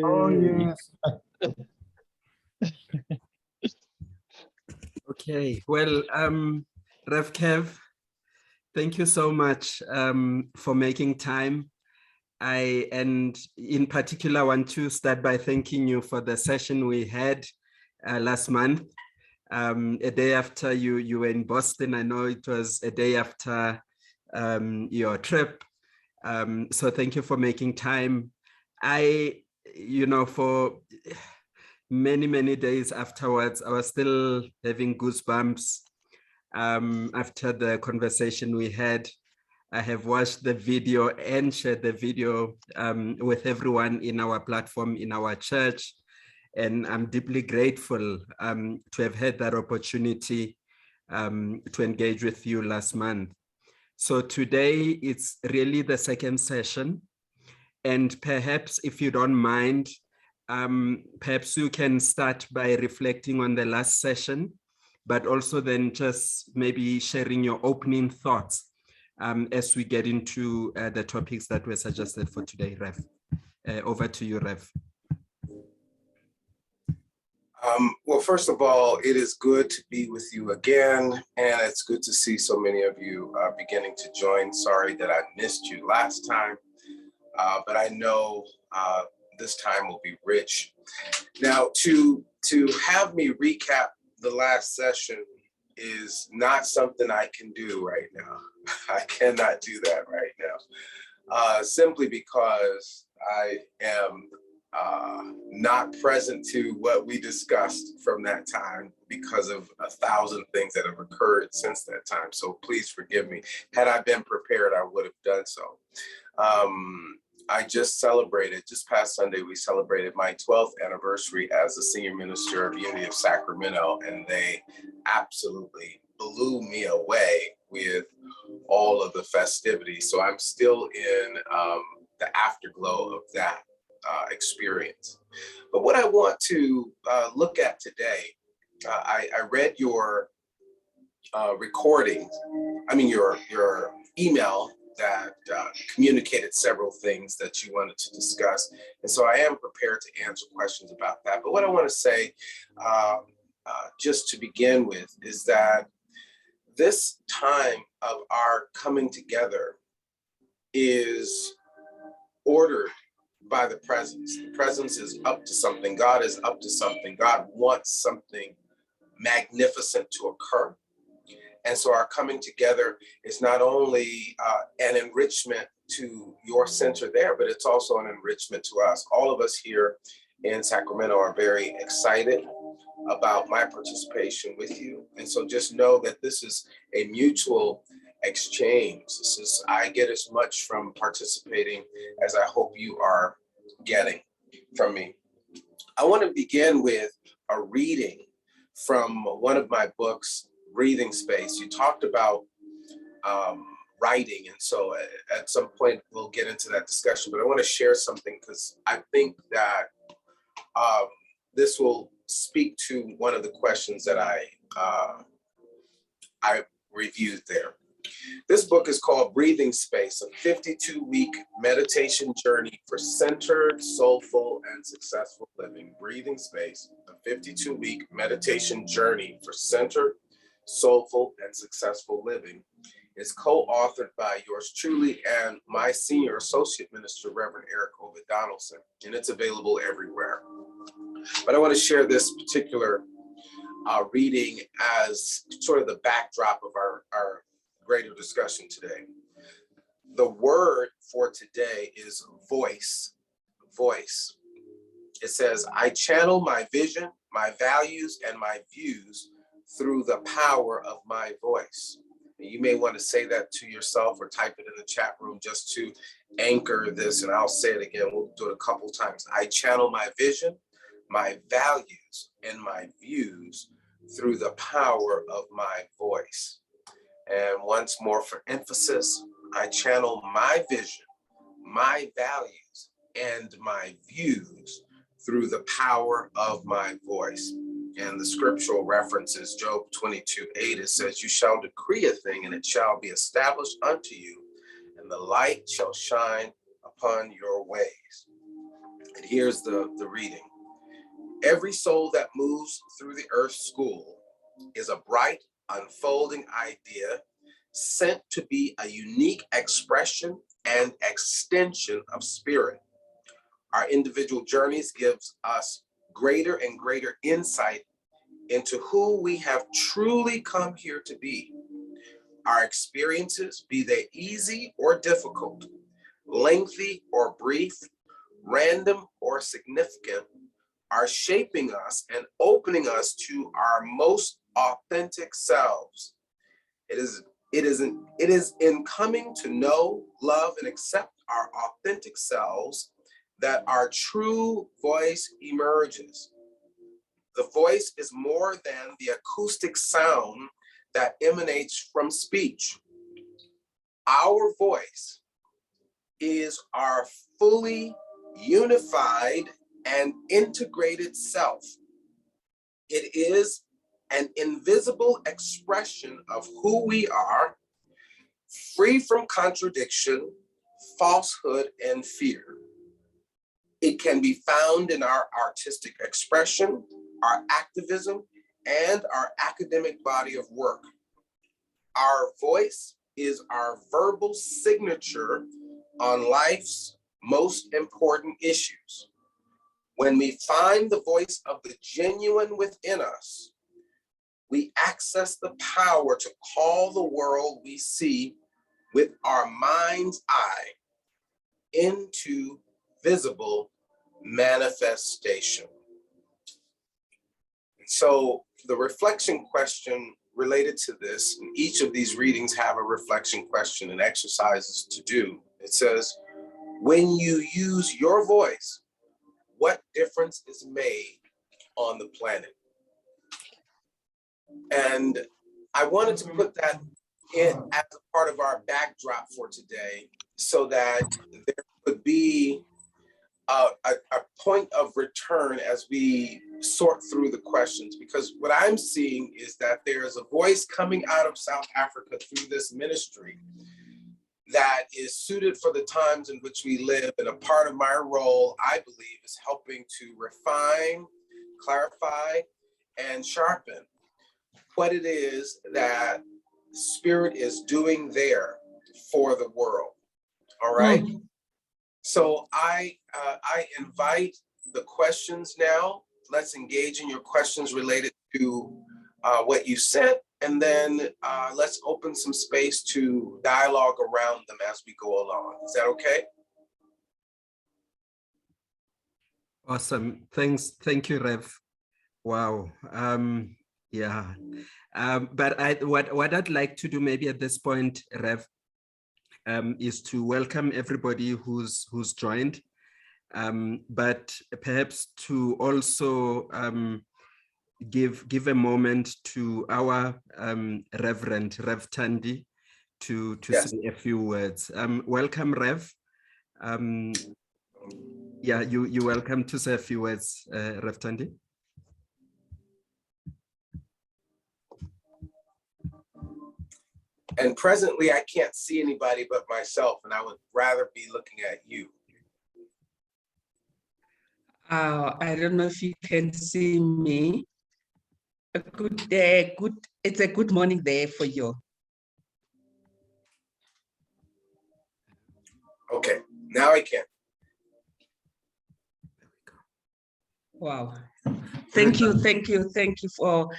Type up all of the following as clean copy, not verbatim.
Oh, yes. Okay, well, Rev Kev, thank you so much for making time. And in particular, want to start by thanking you for the session we had last month. A day after you were in Boston. I know it was a day after your trip. So thank you for making time. For many days afterwards, I was still having goosebumps after the conversation we had. I have watched the video and shared the video with everyone in our platform, in our church. And I'm deeply grateful to have had that opportunity to engage with you last month. So today it's really the second session. And perhaps if you don't mind, perhaps you can start by reflecting on the last session, but also then just maybe sharing your opening thoughts as we get into the topics that were suggested for today, Rev. Over to you, Rev. Well, first of all, it is good to be with you again, and it's good to see so many of you beginning to join. Sorry that I missed you last time, but I know this time will be rich. Now, to have me recap the last session is not something I can do right now. I cannot do that right now, simply because I am not present to what we discussed from that time because of 1,000 things that have occurred since that time. So please forgive me. Had I been prepared, I would have done so. I just past Sunday, we celebrated my 12th anniversary as the senior minister of Unity of Sacramento, and they absolutely blew me away with all of the festivities. So I'm still in the afterglow of that experience. But what I want to look at today, I read your your email that communicated several things that you wanted to discuss. And so I am prepared to answer questions about that. But what I want to say, just to begin with, is that this time of our coming together is ordered by the presence. The presence is up to something. God is up to something. God wants something magnificent to occur. And so our coming together is not only an enrichment to your center there, but it's also an enrichment to us. All of us here in Sacramento are very excited about my participation with you. And so just know that this is a mutual exchange. I get as much from participating as I hope you are getting from me. I want to begin with a reading from one of my books, Breathing Space. You talked about writing, and so at some point we'll get into that discussion, but I want to share something because I think that this will speak to one of the questions that I reviewed there. This book is called Breathing Space, a 52-week meditation journey for centered, soulful, and successful living. Breathing Space, a 52-week meditation journey for centered, soulful, and successful living. Is co-authored by yours truly and my senior associate minister, Reverend Eric Ovid Donaldson, and it's available everywhere. But I want to share this particular reading as sort of the backdrop of our greater discussion today. The word for today is voice. Voice. It says, I channel my vision, my values, and my views through the power of my voice. And you may want to say that to yourself or type it in the chat room just to anchor this, and I'll say it again. We'll do it a couple times. I channel my vision, my values, and my views through the power of my voice. And once more for emphasis, I channel my vision, my values, and my views through the power of my voice. And the scriptural reference is Job 22:8. It says, you shall decree a thing and it shall be established unto you, and the light shall shine upon your ways. And here's the reading. Every soul that moves through the earth school is a bright, unfolding idea sent to be a unique expression and extension of spirit. Our individual journeys gives us greater and greater insight into who we have truly come here to be. Our experiences, be they easy or difficult, lengthy or brief, random or significant, are shaping us and opening us to our most authentic selves. It is in coming to know, love, and accept our authentic selves that our true voice emerges. The voice is more than the acoustic sound that emanates from speech. Our voice is our fully unified and integrated self. It is an invisible expression of who we are, free from contradiction, falsehood, and fear. It can be found in our artistic expression, our activism, and our academic body of work. Our voice is our verbal signature on life's most important issues. When we find the voice of the genuine within us, we access the power to call the world we see with our mind's eye into visible manifestation. And so the reflection question related to this, and each of these readings have a reflection question and exercises to do. It says, when you use your voice, what difference is made on the planet? And I wanted to put that in as a part of our backdrop for today so that there would be a point of return as we sort through the questions, because what I'm seeing is that there's a voice coming out of South Africa through this ministry that is suited for the times in which we live. And a part of my role, I believe, is helping to refine, clarify, and sharpen what it is that Spirit is doing there for the world. All right. So I invite the questions now. Let's engage in your questions related to what you sent, and then let's open some space to dialogue around them as we go along. Is that okay? Awesome. Thanks. Thank you, Rev. Wow. Yeah. But what I'd like to do maybe at this point, Rev, is to welcome everybody who's joined, but perhaps to also give a moment to our Reverend Rev Thandi to Yes. say a few words. Welcome, Rev. Yeah, you're welcome to say a few words, Rev Thandi. And presently, I can't see anybody but myself, and I would rather be looking at you. I don't know if you can see me. It's a good morning there for you. Okay, now I can. Wow. Thank you for,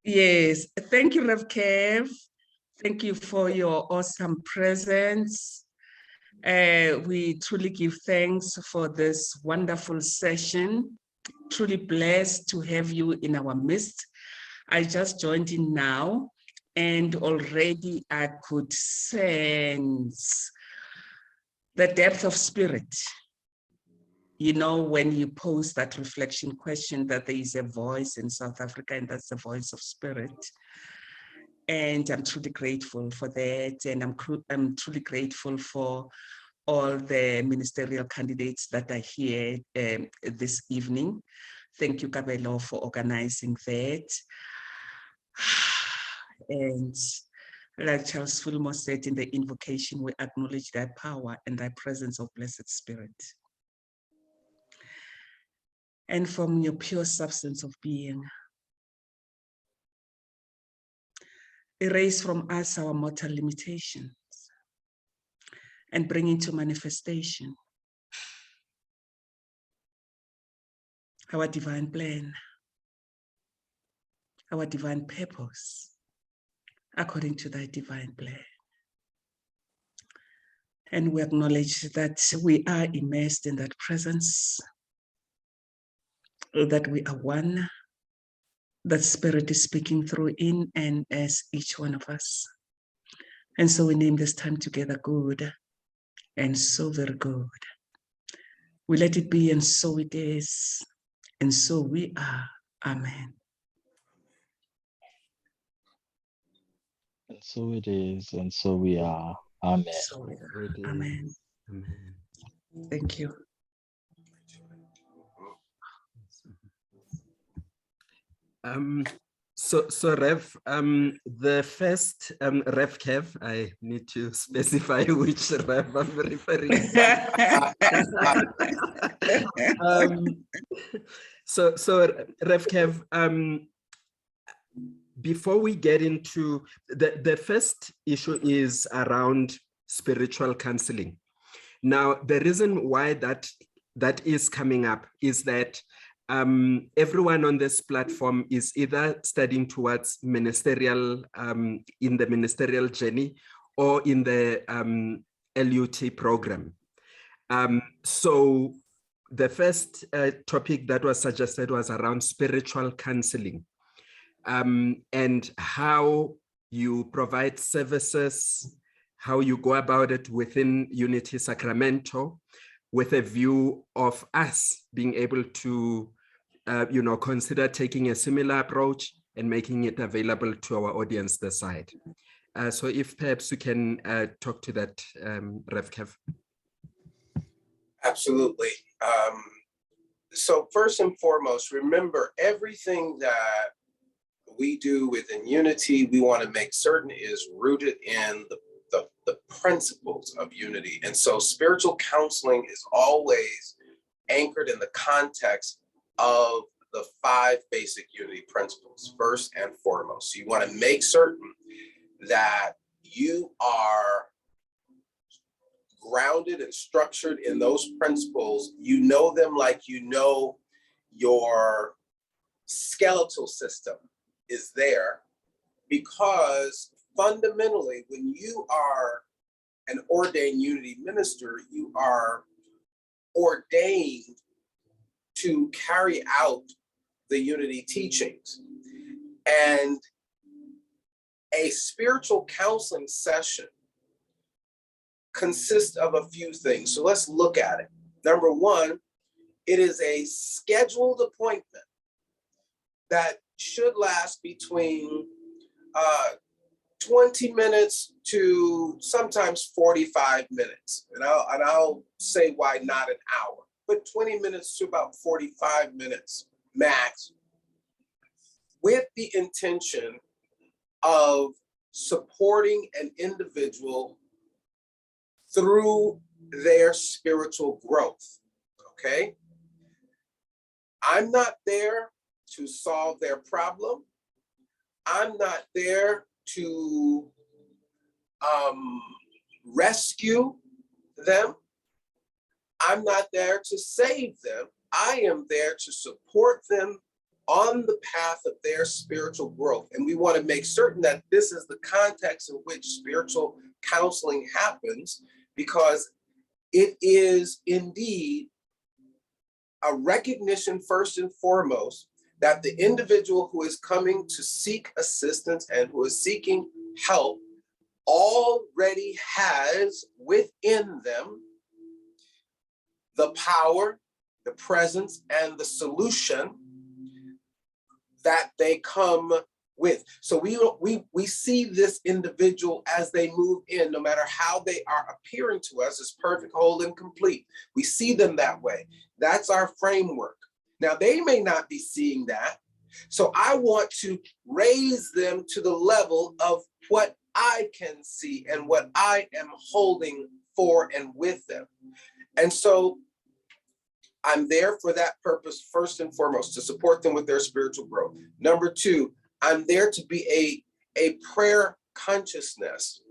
yes, thank you, Rev Kev. Thank you for your awesome presence. We truly give thanks for this wonderful session. Truly blessed to have you in our midst. I just joined in now, and already I could sense the depth of spirit. You know, when you pose that reflection question, that there is a voice in South Africa, and that's the voice of spirit. And I'm truly grateful for that. And I'm truly grateful for all the ministerial candidates that are here this evening. Thank you, Kabelo, for organizing that. And like Charles Fillmore said in the invocation, we acknowledge thy power and thy presence of Blessed Spirit. and from your pure substance of being. Erase from us our mortal limitations and bring into manifestation our divine plan, our divine purpose, according to thy divine plan. And we acknowledge that we are immersed in that presence, that we are one, that Spirit is speaking through in and as each one of us. And so we name this time together good, and so very good. We let it be, and so it is, and so we are. Amen. And so it is, and so we are. Amen. So we are. Amen. Amen. Thank you. So Rev, the first Rev Kev, I need to specify which Rev I'm referring to. So Rev Kev, before we get into the first issue is around spiritual counseling. Now, the reason why that is coming up is that everyone on this platform is either studying towards ministerial, in the ministerial journey, or in the LUT program. So the first topic that was suggested was around spiritual counseling, and how you provide services, how you go about it within Unity Sacramento, with a view of us being able to, consider taking a similar approach and making it available to our audience this side. So if perhaps you can talk to that, Rev Kev. Absolutely. So first and foremost, remember everything that we do within Unity, we want to make certain is rooted in the principles of Unity. And so spiritual counseling is always anchored in the context of the 5 basic Unity principles, first and foremost. So you want to make certain that you are grounded and structured in those principles. You know them like you know your skeletal system is there, because fundamentally, when you are an ordained Unity minister, you are ordained to carry out the Unity teachings. And a spiritual counseling session consists of a few things. So let's look at it. Number one, it is a scheduled appointment that should last between 20 minutes to sometimes 45 minutes. And I'll say why not an hour, but 20 minutes to about 45 minutes max, with the intention of supporting an individual through their spiritual growth, okay? I'm not there to solve their problem. I'm not there to rescue them. I'm not there to save them. I am there to support them on the path of their spiritual growth. And we want to make certain that this is the context in which spiritual counseling happens, because it is indeed a recognition, first and foremost, that the individual who is coming to seek assistance and who is seeking help already has within them the power, the presence, and the solution that they come with. So we see this individual as they move in, no matter how they are appearing to us as perfect, whole, and complete. We see them that way. That's our framework. Now, they may not be seeing that. So I want to raise them to the level of what I can see and what I am holding for and with them. And so I'm there for that purpose, first and foremost, to support them with their spiritual growth. Number two, I'm there to be a prayer consciousness,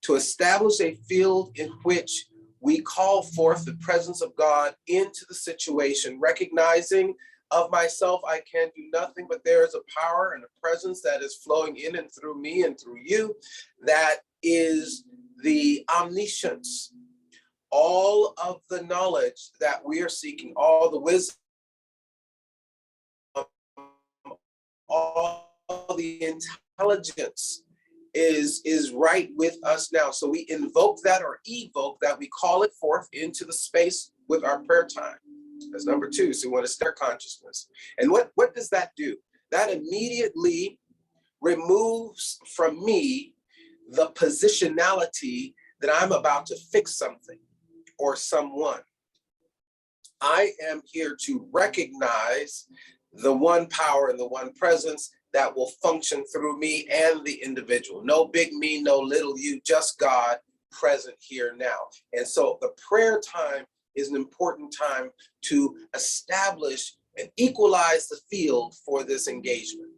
to establish a field in which we call forth the presence of God into the situation, recognizing of myself, I can do nothing, but there is a power and a presence that is flowing in and through me and through you. That is the omniscience, all of the knowledge that we are seeking, all the wisdom, all the intelligence is right with us now. So we invoke that or evoke that, we call it forth into the space with our prayer time. That's number two. So we want to start consciousness. And what does that do? That immediately removes from me the positionality that I'm about to fix something or someone. I am here to recognize the one power and the one presence that will function through me and the individual. No big me, no little you, just God present here now. And so the prayer time is an important time to establish and equalize the field for this engagement.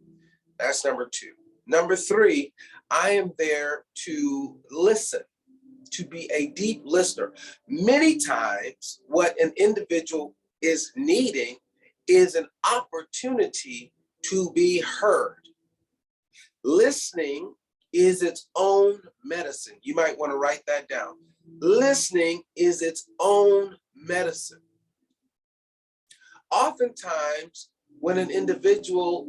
That's number two. Number three, I am there to listen, to be a deep listener. Many times what an individual is needing is an opportunity to be heard. Listening is its own medicine. You might want to write that down. Listening is its own medicine. Oftentimes, when an individual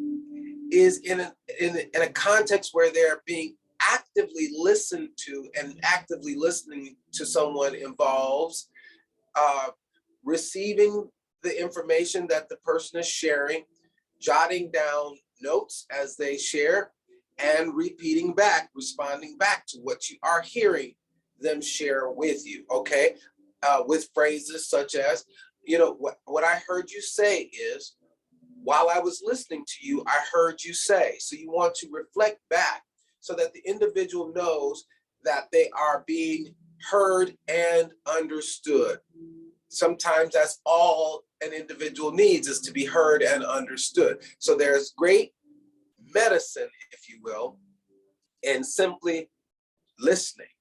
is in a context where they're being actively listened to, and actively listening to someone involves receiving the information that the person is sharing, jotting down notes as they share, and repeating back, responding back to what you are hearing them share with you, okay? With phrases such as, what I heard you say is, while I was listening to you, I heard you say. So you want to reflect back so that the individual knows that they are being heard and understood. Sometimes that's all an individual needs, is to be heard and understood. So there's great medicine, if you will, in simply listening.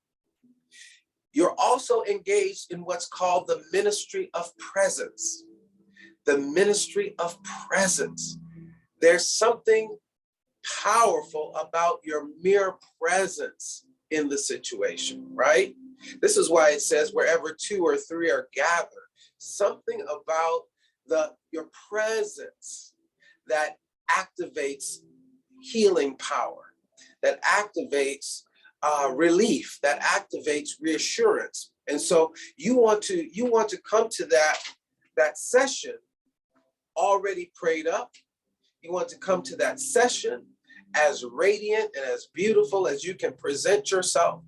You're also engaged in what's called the ministry of presence. The ministry of presence. There's something powerful about your mere presence in the situation, right? This is why it says wherever two or three are gathered, something about your presence that activates healing power, that activates relief, that activates reassurance. And so you want to come to that session already prayed up. You want to come to that session as radiant and as beautiful as you can present yourself.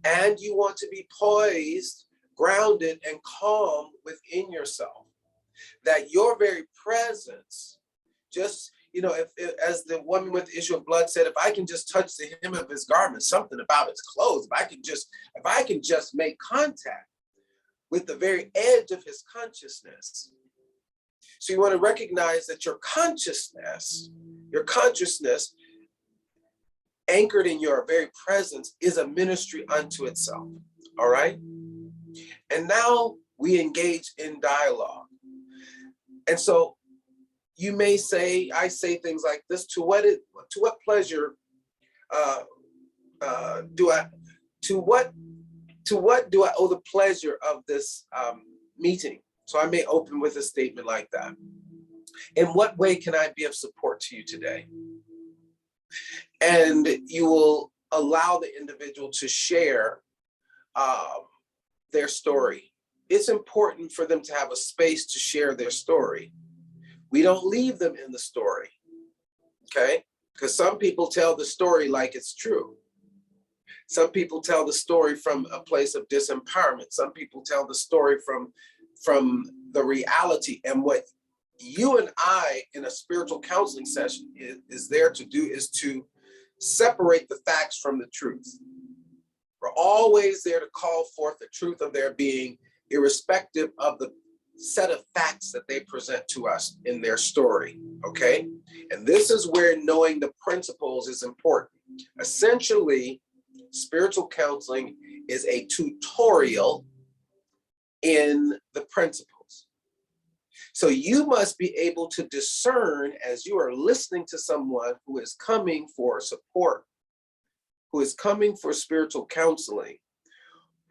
And you want to be poised, grounded, and calm within yourself. That your very presence, just, if as the woman with the issue of blood said, if I can just touch the hem of his garment, something about his clothes, if I can just make contact with the very edge of his consciousness. So you want to recognize that your consciousness anchored in your very presence is a ministry unto itself. All right. And now we engage in dialogue. And so you may say, I say things like this, to what pleasure do I owe the pleasure of this meeting? So I may open with a statement like that. In what way can I be of support to you today? And you will allow the individual to share their story. It's important for them to have a space to share their story. We don't leave them in the story, okay? Because some people tell the story like it's true. Some people tell the story from a place of disempowerment. Some people tell the story from the reality. And what you and I in a spiritual counseling session is there to do is to separate the facts from the truth. We're always there to call forth the truth of their being, irrespective of the set of facts that they present to us in their story, okay? And this is where knowing the principles is important. Essentially, spiritual counseling is a tutorial in the principles. So you must be able to discern as you are listening to someone who is coming for support, who is coming for spiritual counseling,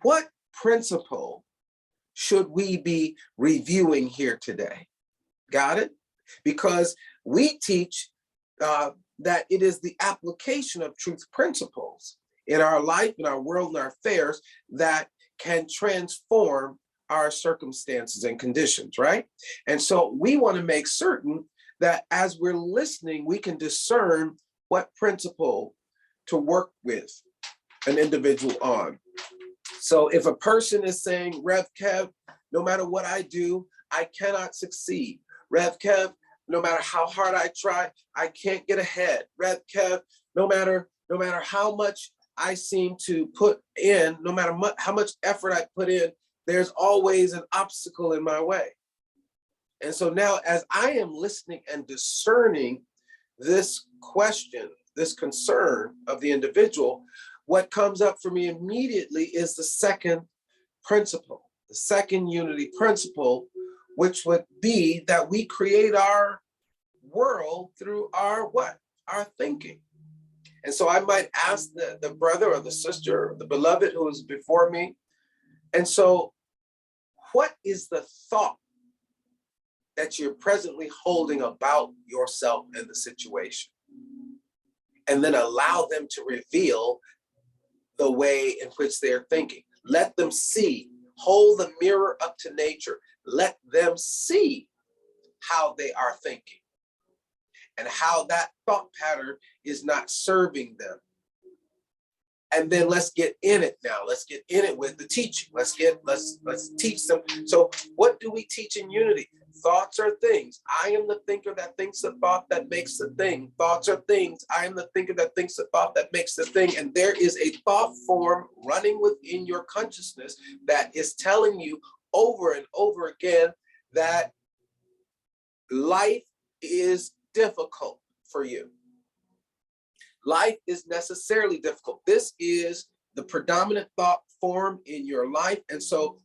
what principle should we be reviewing here today? Got it? Because we teach that it is the application of truth principles in our life, in our world, in our affairs that can transform our circumstances and conditions, right? And so we want to make certain that as we're listening, we can discern what principle to work with an individual on. So if a person is saying, Rev Kev, no matter what I do, I cannot succeed. Rev Kev, no matter how hard I try, I can't get ahead. Rev Kev, no matter how much I seem to put in, no matter how much effort I put in, there's always an obstacle in my way. And so now as I am listening and discerning this question, this concern of the individual, what comes up for me immediately is the second principle, the second unity principle, which would be that we create our world through our what? Our thinking. And so I might ask the brother or the sister, or the beloved who is before me, and so what is the thought that you're presently holding about yourself and the situation? And then allow them to reveal the way in which they're thinking. Let them see, hold the mirror up to nature. Let them see how they are thinking and how that thought pattern is not serving them. And then let's get in it now. Let's get in it with the teaching. Let's teach them. So what do we teach in unity? Thoughts are things. I am the thinker that thinks the thought that makes the thing. Thoughts are things. I am the thinker that thinks the thought that makes the thing. And there is a thought form running within your consciousness that is telling you over and over again that life is difficult for you. Life is necessarily difficult. This is the predominant thought form in your life. And so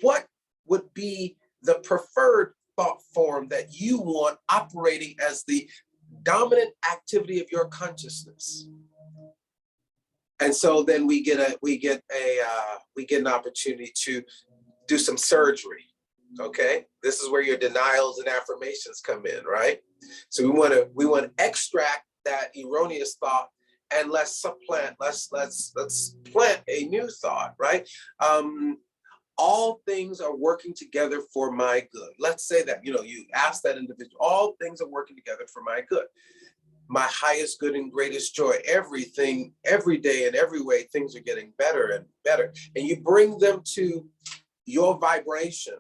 what would be the preferred thought form that you want operating as the dominant activity of your consciousness? And so then we get an opportunity to do some surgery. Okay, this is where your denials and affirmations come in, right? So we want to extract that erroneous thought and let's supplant, let's plant a new thought, right? All things are working together for my good. Let's say that, you ask that individual, all things are working together for my good. My highest good and greatest joy, everything, every day in every way, things are getting better and better. And you bring them to your vibration.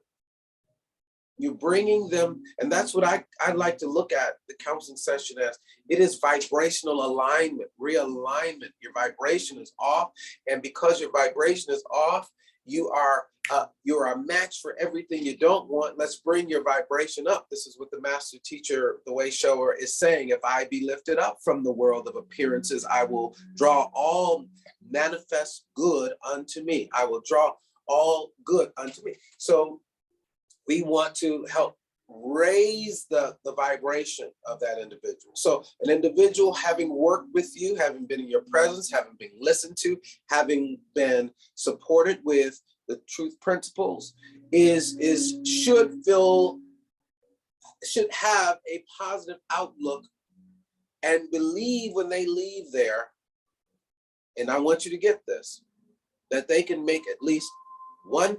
You're bringing them, and that's what I like to look at the counseling session as. It is vibrational alignment, realignment. Your vibration is off, and because your vibration is off, you're a match for everything you don't want. Let's bring your vibration up. This is what the master teacher, the way shower, is saying. If I be lifted up from the world of appearances, I will draw all manifest good unto me. I will draw all good unto me. So we want to help raise the vibration of that individual. So an individual having worked with you, having been in your presence, having been listened to, having been supported with the truth principles should have a positive outlook and believe when they leave there, and I want you to get this, that they can make at least 1%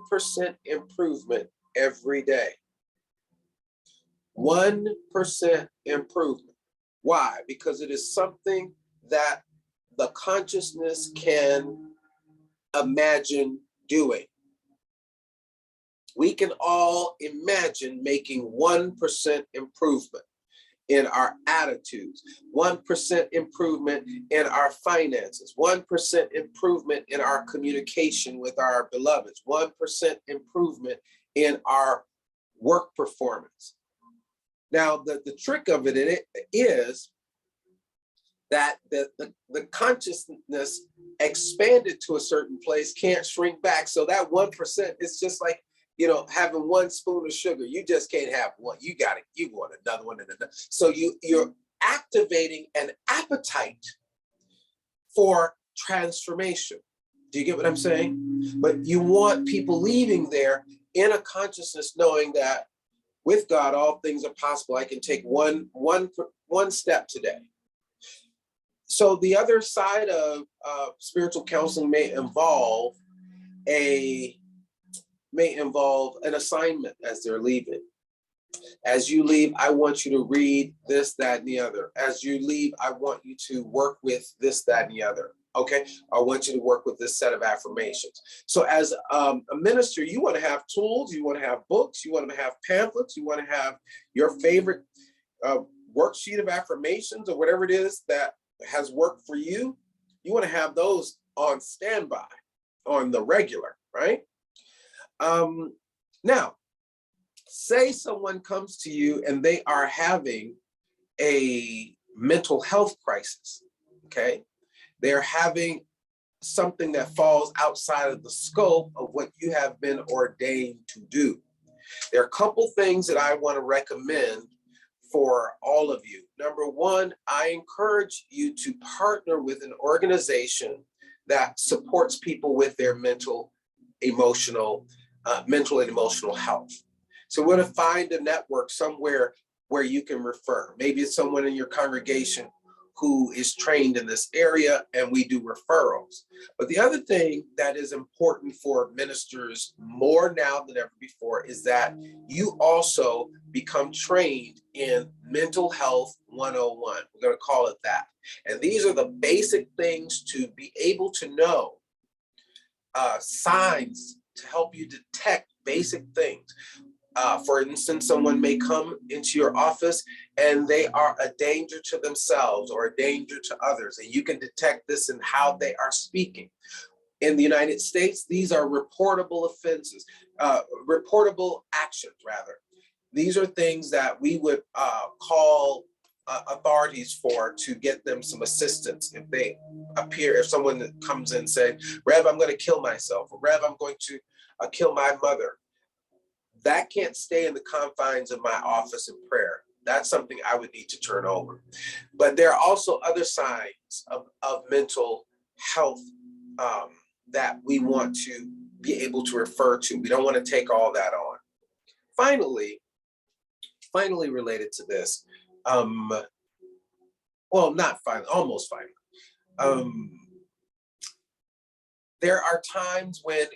improvement every day. 1% improvement. Why? Because it is something that the consciousness can imagine doing. We can all imagine making 1% improvement in our attitudes, 1% improvement in our finances, 1% improvement in our communication with our beloveds, 1% improvement in our work performance. Now, the trick of it is that the consciousness expanded to a certain place can't shrink back. So that 1% is just like, you know, having one spoon of sugar. You just can't have one. You want another one and another. So you're activating an appetite for transformation. Do you get what I'm saying? But you want people leaving there in a consciousness knowing that with God, all things are possible. I can take one step today. So the other side of spiritual counseling may involve an assignment as they're leaving. As you leave, I want you to read this, that, and the other. As you leave, I want you to work with this, that, and the other. Okay, I want you to work with this set of affirmations. So as a minister, you want to have tools, you want to have books, you want to have pamphlets, you want to have your favorite worksheet of affirmations or whatever it is that has worked for you. You want to have those on standby, on the regular, right? Now, say someone comes to you and they are having a mental health crisis, okay? They're having something that falls outside of the scope of what you have been ordained to do. There are a couple things that I want to recommend for all of you. Number one, I encourage you to partner with an organization that supports people with their mental and emotional health. So we're going to find a network somewhere where you can refer. Maybe it's someone in your congregation who is trained in this area, and we do referrals. But the other thing that is important for ministers more now than ever before is that you also become trained in mental health 101. We're going to call it that. And these are the basic things to be able to know, signs to help you detect basic things. For instance, someone may come into your office and they are a danger to themselves or a danger to others, and you can detect this in how they are speaking. In the United States, these are reportable offenses, reportable actions, rather. These are things that we would call authorities for to get them some assistance if they appear, if someone comes in and says, Rev, I'm going to kill myself, or Rev, I'm going to kill my mother. That can't stay in the confines of my office in prayer. That's something I would need to turn over. But there are also other signs of mental health that we want to be able to refer to. We don't want to take all that on. Finally related to this, well, not finally, almost finally. There are times when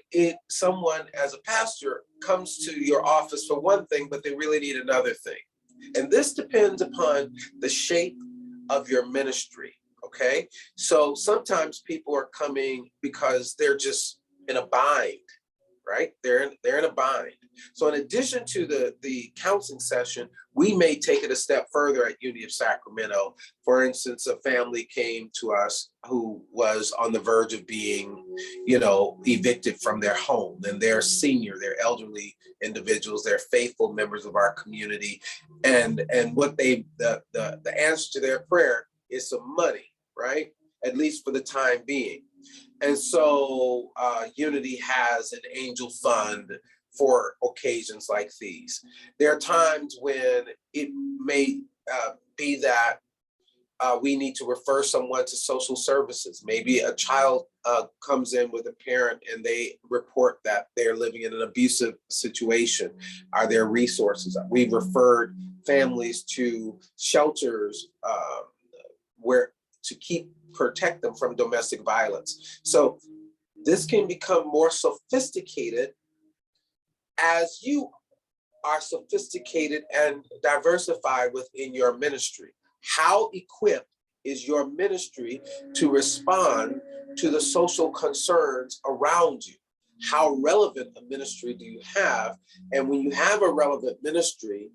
someone as a pastor comes to your office for one thing, but they really need another thing. And this depends upon the shape of your ministry, okay? So sometimes people are coming because they're just in a bind, right? They're in a bind. So in addition to the counseling session, we may take it a step further at Unity of Sacramento. For instance, a family came to us who was on the verge of being, evicted from their home, and they're senior, they're elderly individuals, they're faithful members of our community. And what the answer to their prayer is some money, right? At least for the time being. And so Unity has an angel fund for occasions like these. There are times when it may be that we need to refer someone to social services. Maybe a child comes in with a parent and they report that they're living in an abusive situation. Are there resources? We've referred families to shelters where to protect them from domestic violence. So this can become more sophisticated as you are sophisticated and diversified within your ministry. How equipped is your ministry to respond to the social concerns around you? How relevant a ministry do you have? And when you have a relevant ministry,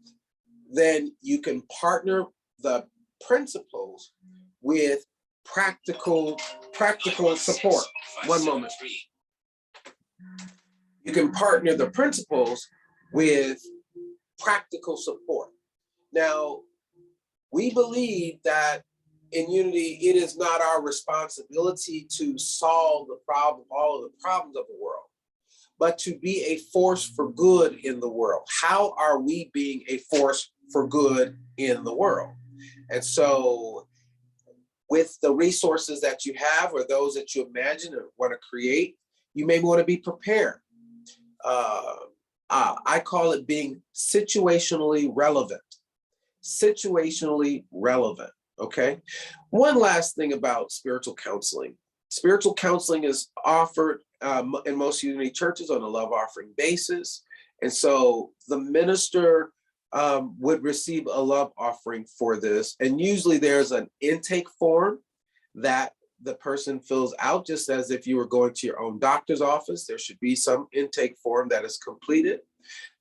then you can partner the principles with practical support. One moment. You can partner the principles with practical support. Now, we believe that in Unity, it is not our responsibility to solve all of the problems of the world, but to be a force for good in the world. How are we being a force for good in the world? And so with the resources that you have or those that you imagine or want to create, you may want to be prepared. I call it being situationally relevant. Situationally relevant, okay? One last thing about spiritual counseling. Spiritual counseling is offered in most Unity churches on a love offering basis. And so the minister would receive a love offering for this. And usually there's an intake form that the person fills out, just as if you were going to your own doctor's office. There should be some intake form that is completed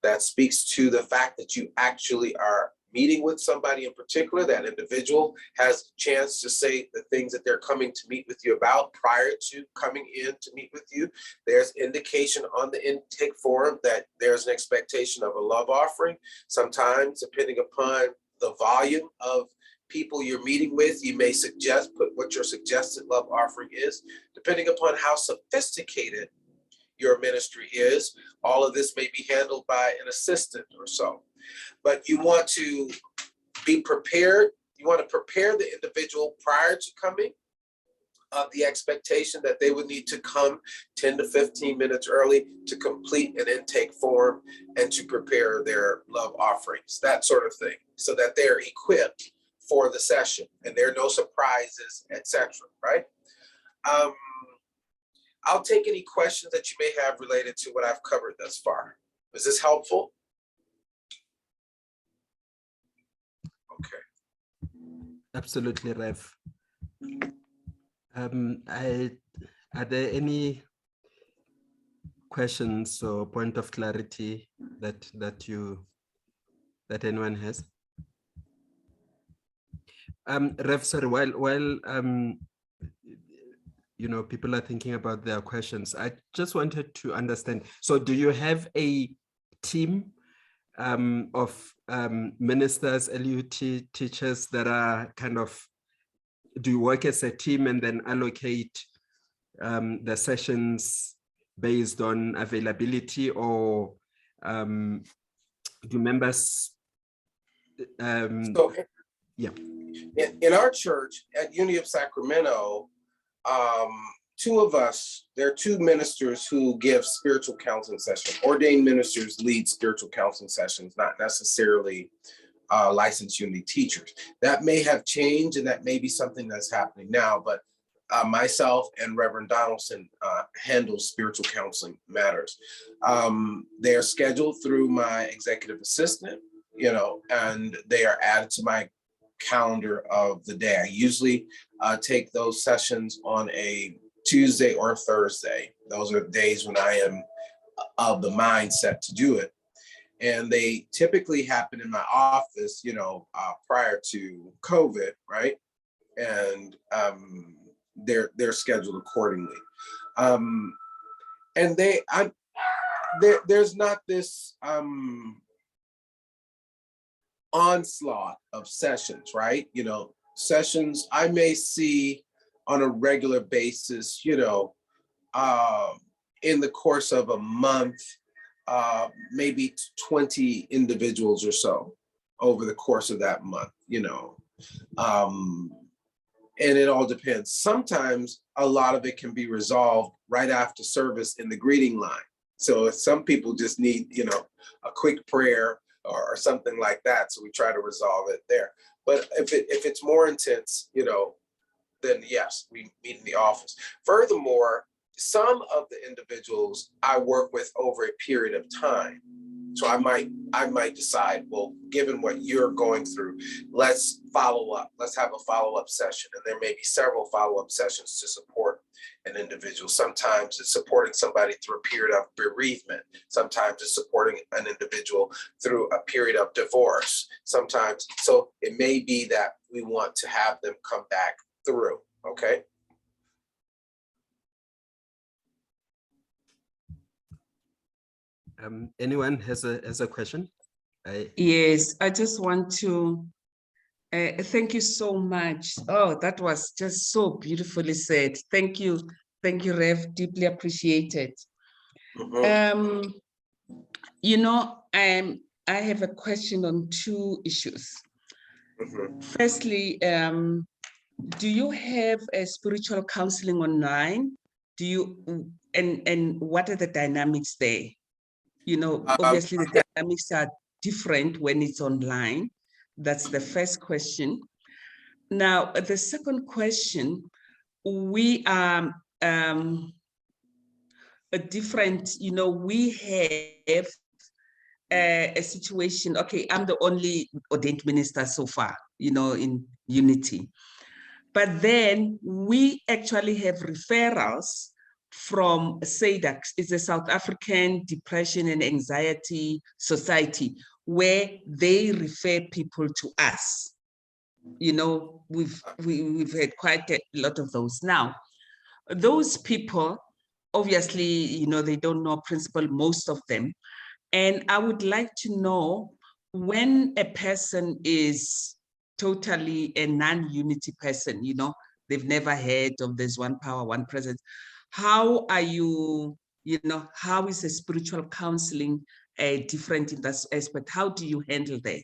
that speaks to the fact that you actually are meeting with somebody in particular. That individual has a chance to say the things that they're coming to meet with you about prior to coming in to meet with you. There's indication on the intake form that there's an expectation of a love offering. Sometimes, depending upon the volume of people you're meeting with, you may put what your suggested love offering is. Depending upon how sophisticated your ministry is, all of this may be handled by an assistant or so. But you want to be prepared. You want to prepare the individual prior to coming of the expectation that they would need to come 10 to 15 minutes early to complete an intake form and to prepare their love offerings, that sort of thing, so that they're equipped for the session and there are no surprises, etc. Right? I'll take any questions that you may have related to what I've covered thus far. Was this helpful? Okay. Absolutely, Rev. Are there any questions or point of clarity that anyone has? Rev, sorry, while you know, people are thinking about their questions, I just wanted to understand. So do you have a team of ministers, LUT teachers that are kind of, do you work as a team and then allocate the sessions based on availability, or do members? Yeah. In our church at Unity of Sacramento, there are two ministers who give spiritual counseling sessions. Ordained ministers lead spiritual counseling sessions, not necessarily licensed Unity teachers. That may have changed, and that may be something that's happening now, but myself and Reverend Donaldson handle spiritual counseling matters. They are scheduled through my executive assistant, you know, and they are added to my calendar of the day. I usually take those sessions on a Tuesday or Thursday. Those are days when I am of the mindset to do it. And they typically happen in my office, you know, prior to COVID, right? And they're scheduled accordingly. And there's not this onslaught of sessions, right? You know, sessions I may see on a regular basis, you know, in the course of a month, maybe 20 individuals or so over the course of that month, you know. And it all depends. Sometimes a lot of it can be resolved right after service in the greeting line. So if some people just need, you know, a quick prayer or something like that, so we try to resolve it there. But if it's more intense, you know, then yes, we meet in the office. Furthermore, some of the individuals I work with over a period of time. So I might decide, well, given what you're going through, let's follow up. Let's have a follow-up session. And there may be several follow-up sessions to support an individual. Sometimes it's supporting somebody through a period of bereavement. Sometimes it's supporting an individual through a period of divorce. Sometimes, so it may be that we want to have them come back through, okay? Anyone has a question? Yes, I just want to thank you so much. Oh, that was just so beautifully said. Thank you, Rev. Deeply appreciated. Mhm. You know, I have a question on two issues. Mhm. Firstly, do you have a spiritual counseling online? Do you, and what are the dynamics there? You know, obviously the dynamics are different when it's online. That's the first question. Now, the second question, we are a different, you know, we have a situation. Okay, I'm the only ordained minister so far, you know, in Unity. But then we actually have referrals from SADAG, it's a South African Depression and Anxiety Society, where they refer people to us. You know, we've had quite a lot of those. Now, those people, obviously, you know, they don't know principle, most of them. And I would like to know, when a person is totally a non-unity person, you know, they've never heard of this one power, one presence, how are you, you know, how is a spiritual counseling different in that aspect? How do you handle that?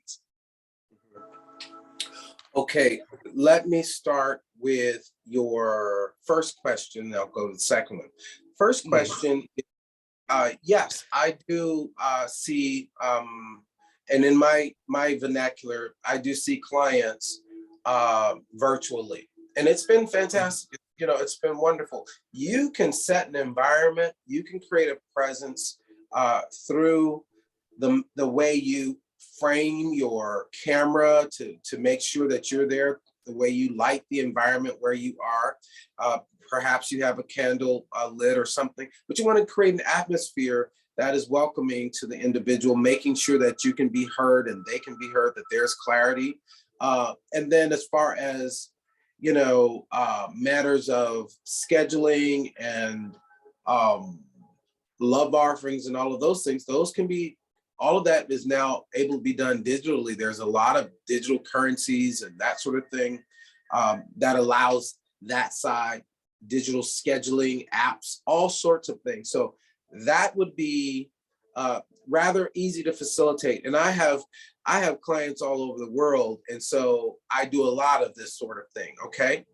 Okay, let me start with your first question. I'll go to the second one. First question, yes, I do see, and in my vernacular, I do see clients virtually, and it's been fantastic. You know, it's been wonderful. You can set an environment, you can create a presence through the way you frame your camera to make sure that you're there, the way you light the environment where you are. Perhaps you have a candle lit or something, but you want to create an atmosphere that is welcoming to the individual, making sure that you can be heard and they can be heard, that there's clarity. And then as far as, you know, matters of scheduling and love offerings and all of those things, those can be, all of that is now able to be done digitally. There's a lot of digital currencies and that sort of thing that allows that side, digital scheduling apps, all sorts of things. So that would be rather easy to facilitate. And I have clients all over the world, and so I do a lot of this sort of thing. Okay,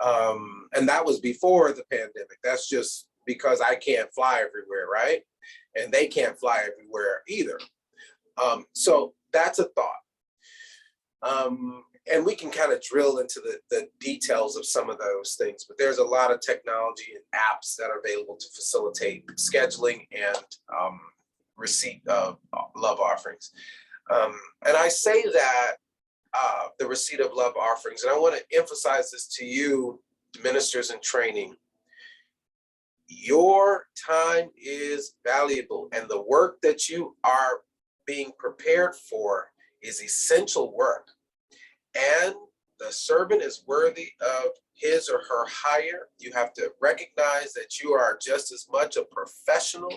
and that was before the pandemic. That's just because I can't fly everywhere, right? And they can't fly everywhere either. So that's a thought. And we can kind of drill into the details of some of those things, but there's a lot of technology and apps that are available to facilitate scheduling and receipt of love offerings. And I say that the receipt of love offerings, and I want to emphasize this to you, ministers in training. Your time is valuable, and the work that you are being prepared for is essential work. And the servant is worthy of his or her hire. You have to recognize that you are just as much a professional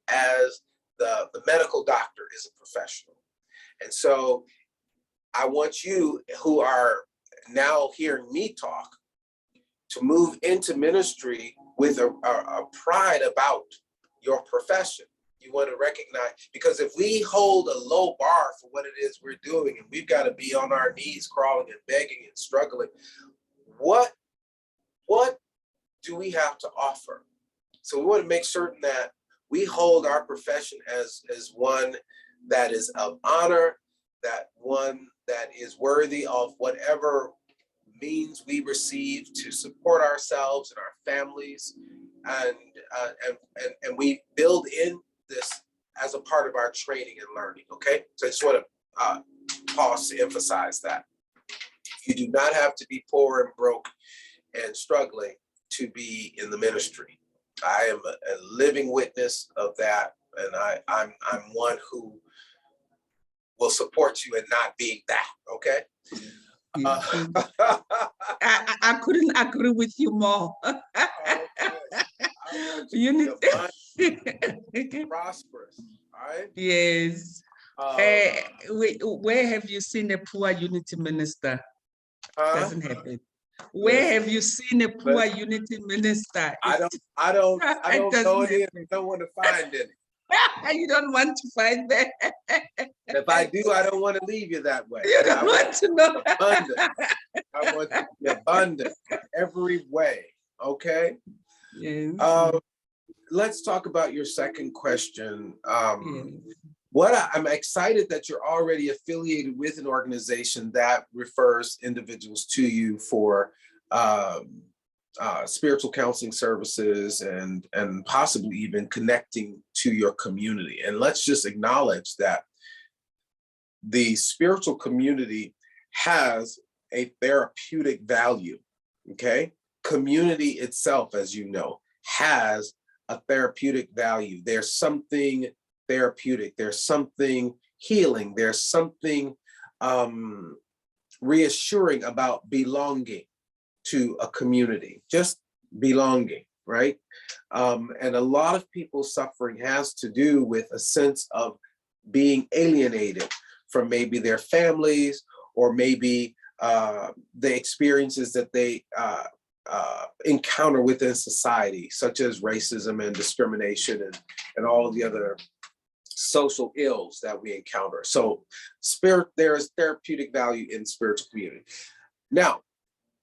as the medical doctor is a professional. And so I want you who are now hearing me talk to move into ministry with a pride about your profession. You want to recognize, because if we hold a low bar for what it is we're doing, and we've got to be on our knees crawling and begging and struggling, what do we have to offer? So we want to make certain that we hold our profession as one that is of honor, that one that is worthy of whatever means we receive to support ourselves and our families, and we build in this as a part of our training and learning. Okay, so I just want to pause to emphasize that you do not have to be poor and broke and struggling to be in the ministry. I am a living witness of that, and I'm one who will support you in not being that. Okay. I couldn't agree with you more. You need to be prosperous. All right. Yes. Where have you seen a poor unity minister? huh? Doesn't happen. Where have you seen a poor unity minister? I don't It know it is. happen. I don't want to find any. You don't want to find that. If I do, I don't want to leave you that way. You don't want to know. Abundant. I want to be abundant every way. Okay. Yes. Let's talk about your second question. Yes. I'm excited that you're already affiliated with an organization that refers individuals to you for spiritual counseling services and possibly even connecting to your community. And let's just acknowledge that the spiritual community has a therapeutic value. Okay, community itself, as you know, has a therapeutic value. There's something therapeutic, there's something healing, there's something reassuring about belonging to a community, just belonging, right? And a lot of people's suffering has to do with a sense of being alienated from maybe their families or maybe the experiences that they encounter within society, such as racism and discrimination and all of the other social ills that we encounter. So there is therapeutic value in spiritual community. Now,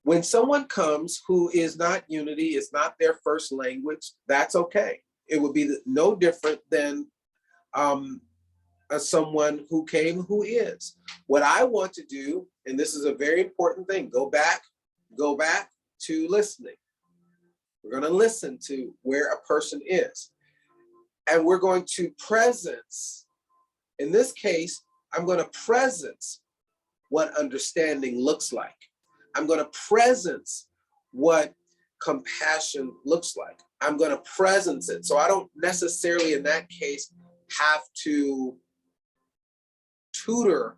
when someone comes who is not unity, it's not their first language, that's okay. It would be no different than someone who came who is. What I want to do, and this is a very important thing, go back to listening. We're going to listen to where a person is. And we're going to presence, in this case, I'm going to presence what understanding looks like. I'm going to presence what compassion looks like. I'm going to presence it. So I don't necessarily, in that case, have to tutor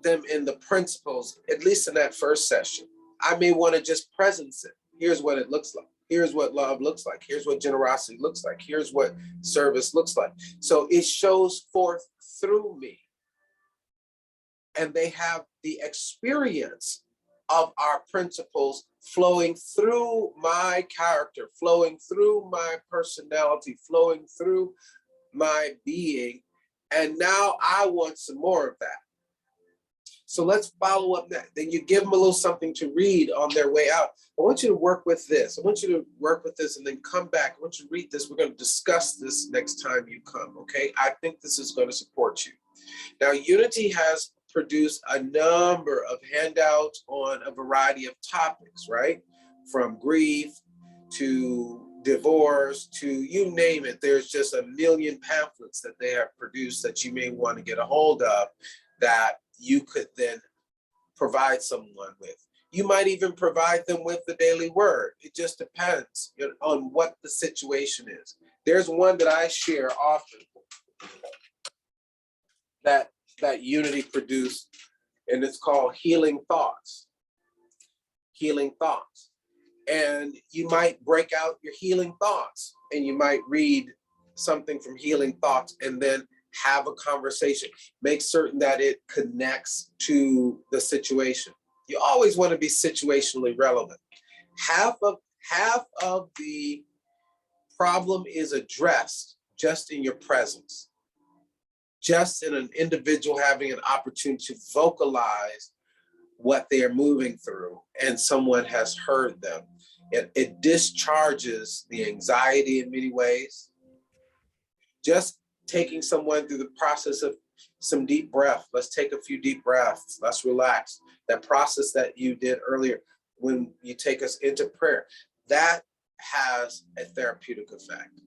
them in the principles, at least in that first session. I may want to just presence it. Here's what it looks like. Here's what love looks like. Here's what generosity looks like. Here's what service looks like. So it shows forth through me. And they have the experience of our principles flowing through my character, flowing through my personality, flowing through my being. And now I want some more of that. So let's follow up that. Then you give them a little something to read on their way out. I want you to work with this. I want you to work with this and then come back. I want you to read this. We're going to discuss this next time you come, okay? I think this is going to support you. Now, Unity has produced a number of handouts on a variety of topics, right? From grief to divorce to you name it. There's just a million pamphlets that they have produced that you may want to get a hold of that you could then provide someone with. You might even provide them with the daily word. It just depends on what the situation is. There's one that I share often that Unity produced, and it's called Healing Thoughts. Healing Thoughts. And you might break out your healing thoughts and you might read something from Healing Thoughts and then have a conversation. Make certain that it connects to the situation. You always want to be situationally relevant. Half of the problem is addressed just in your presence, just in an individual having an opportunity to vocalize what they are moving through and someone has heard them. It discharges the anxiety in many ways. Just taking someone through the process of some deep breath. Let's take a few deep breaths. Let's relax. That process that you did earlier when you take us into prayer, that has a therapeutic effect.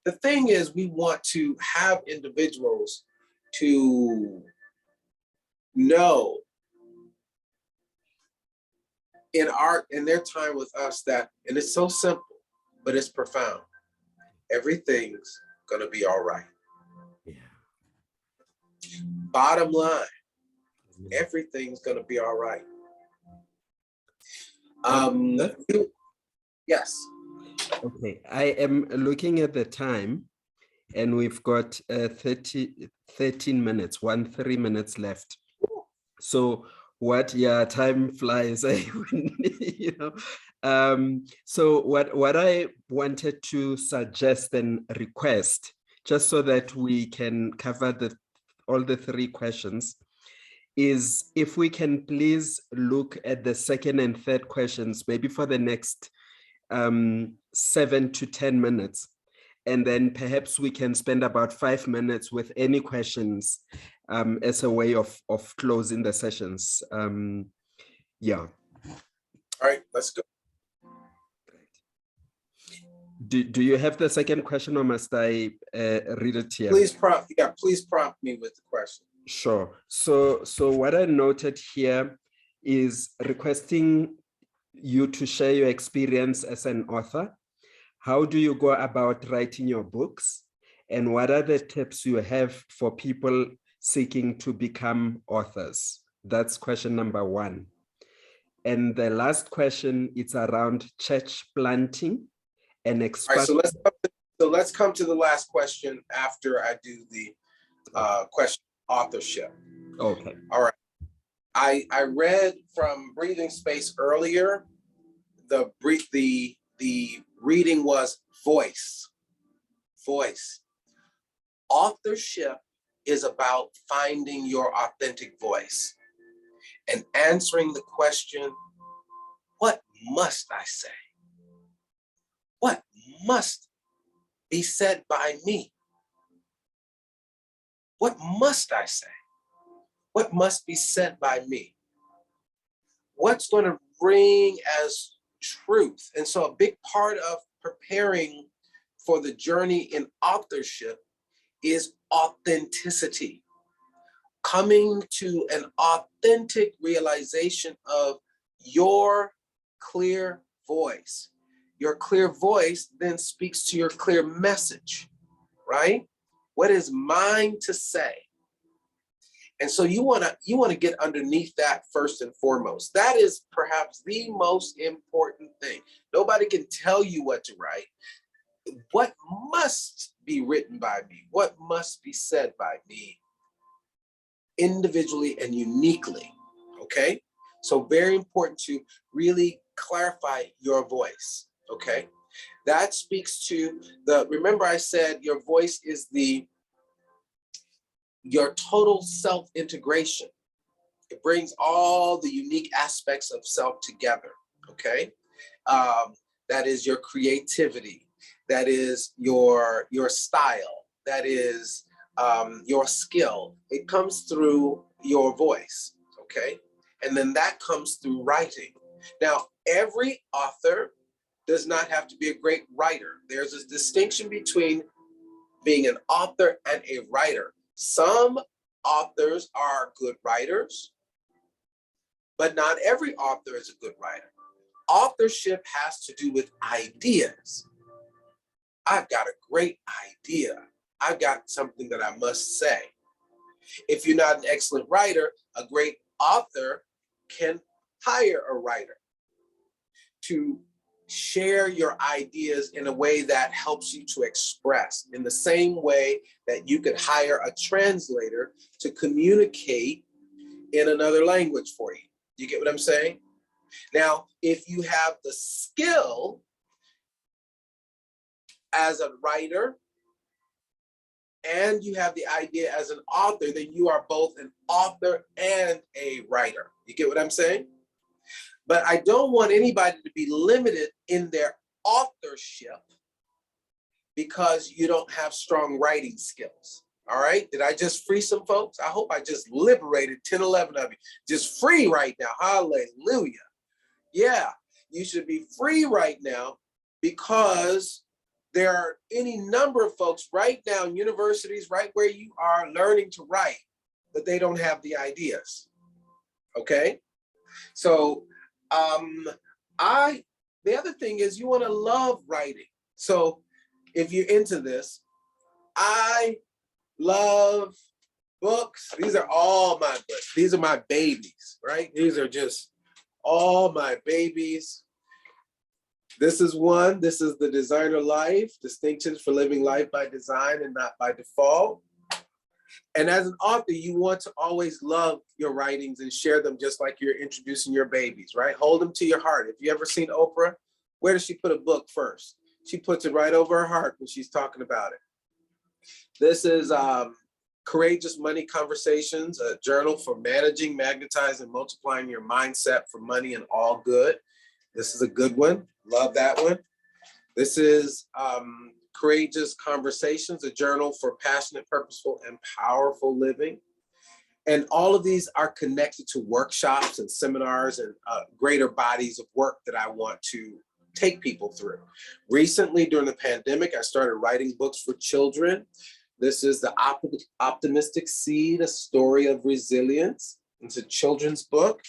The thing is, we want to have individuals to know in their time with us that, and it's so simple, but it's profound. Everything's gonna be all right. Yeah. Bottom line, everything's gonna be all right. Yes. Okay, I am looking at the time, and we've got 13 minutes, 13 minutes left. So time flies, you know. So what I wanted to suggest and request, just so that we can cover all the 3 questions, is if we can please look at the second and third questions, maybe for the next 7 to 10 minutes. And then perhaps we can spend about 5 minutes with any questions as a way of closing the sessions. Yeah. All right, let's go. Do you have the second question, or must I read it here? Please prompt me with the question. Sure. So what I noted here is requesting you to share your experience as an author. How do you go about writing your books? And what are the tips you have for people seeking to become authors? That's question number 1. And the last question is around church planting and expansion. All right, so let's come to the last question after I do the question authorship. Okay. All right. I read from Breathing Space earlier. The reading was voice. Authorship is about finding your authentic voice and answering the question, what must I say? What must be said by me? What must I say? What must be said by me? What's going to ring as truth? And so a big part of preparing for the journey in authorship is authenticity. Coming to an authentic realization of your clear voice. Your clear voice then speaks to your clear message, right? What is mine to say? And so you want to get underneath that first and foremost. That is perhaps the most important thing. Nobody can tell you what to write. What must be written by me? What must be said by me? Individually and uniquely, okay? So very important to really clarify your voice, okay? That speaks to remember I said your voice is your total self-integration. It brings all the unique aspects of self together, okay? That is your creativity. That is your style. That is your skill. It comes through your voice, okay? And then that comes through writing. Now, every author does not have to be a great writer. There's a distinction between being an author and a writer. Some authors are good writers, but not every author is a good writer. Authorship has to do with ideas. I've got a great idea. I've got something that I must say. If you're not an excellent writer, a great author can hire a writer to share your ideas in a way that helps you to express, in the same way that you could hire a translator to communicate in another language for you. You get what I'm saying? Now, if you have the skill as a writer and you have the idea as an author, then you are both an author and a writer. You get what I'm saying? But I don't want anybody to be limited in their authorship because you don't have strong writing skills. All right? Did I just free some folks? I hope I just liberated 10, 11 of you. Just free right now. Hallelujah. Yeah, you should be free right now because there are any number of folks right now in universities, right where you are, learning to write, but they don't have the ideas. Okay? So the other thing is you want to love writing. So if you're into this, I love books. These are all my books. These are my babies, right? These are just all my babies. This is one. This is The Designer Life, Distinctions for Living Life by Design and Not by Default. And as an author, you want to always love your writings and share them just like you're introducing your babies, right? Hold them to your heart. If you ever seen Oprah, where does she put a book first? She puts it right over her heart when she's talking about it. This is Courageous Money Conversations, a journal for managing, magnetizing, multiplying your mindset for money and all good. This is a good one. Love that one. This is Courageous Conversations, a journal for passionate, purposeful, and powerful living. And all of these are connected to workshops and seminars and greater bodies of work that I want to take people through. Recently, during the pandemic, I started writing books for children. This is The Optimistic Seed, a story of resilience. It's a children's book.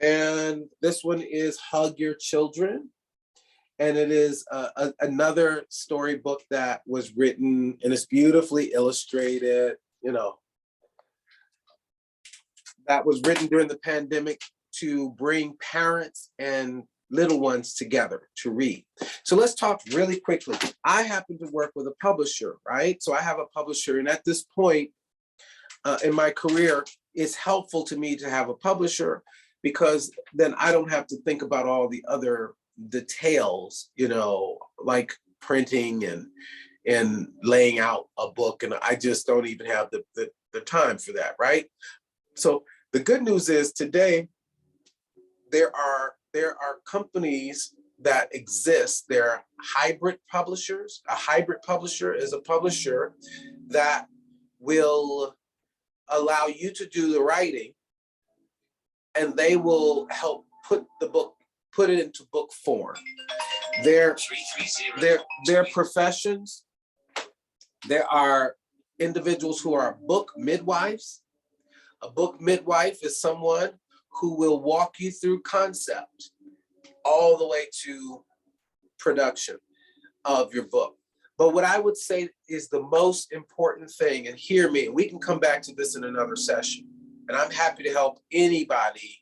And this one is Hug Your Children. And it is another storybook that was written and it's beautifully illustrated, you know, that was written during the pandemic to bring parents and little ones together to read. So let's talk really quickly. I happen to work with a publisher, right? So I have a publisher, and at this point in my career, it's helpful to me to have a publisher because then I don't have to think about all the other details, you know, like printing and laying out a book, and I just don't even have the time for that, right? So the good news is today there are companies that exist. They're hybrid publishers. A hybrid publisher is a publisher that will allow you to do the writing and they will help put it into book form. Their professions, there are individuals who are book midwives. A book midwife is someone who will walk you through concept all the way to production of your book. But what I would say is the most important thing, and hear me, and we can come back to this in another session, and I'm happy to help anybody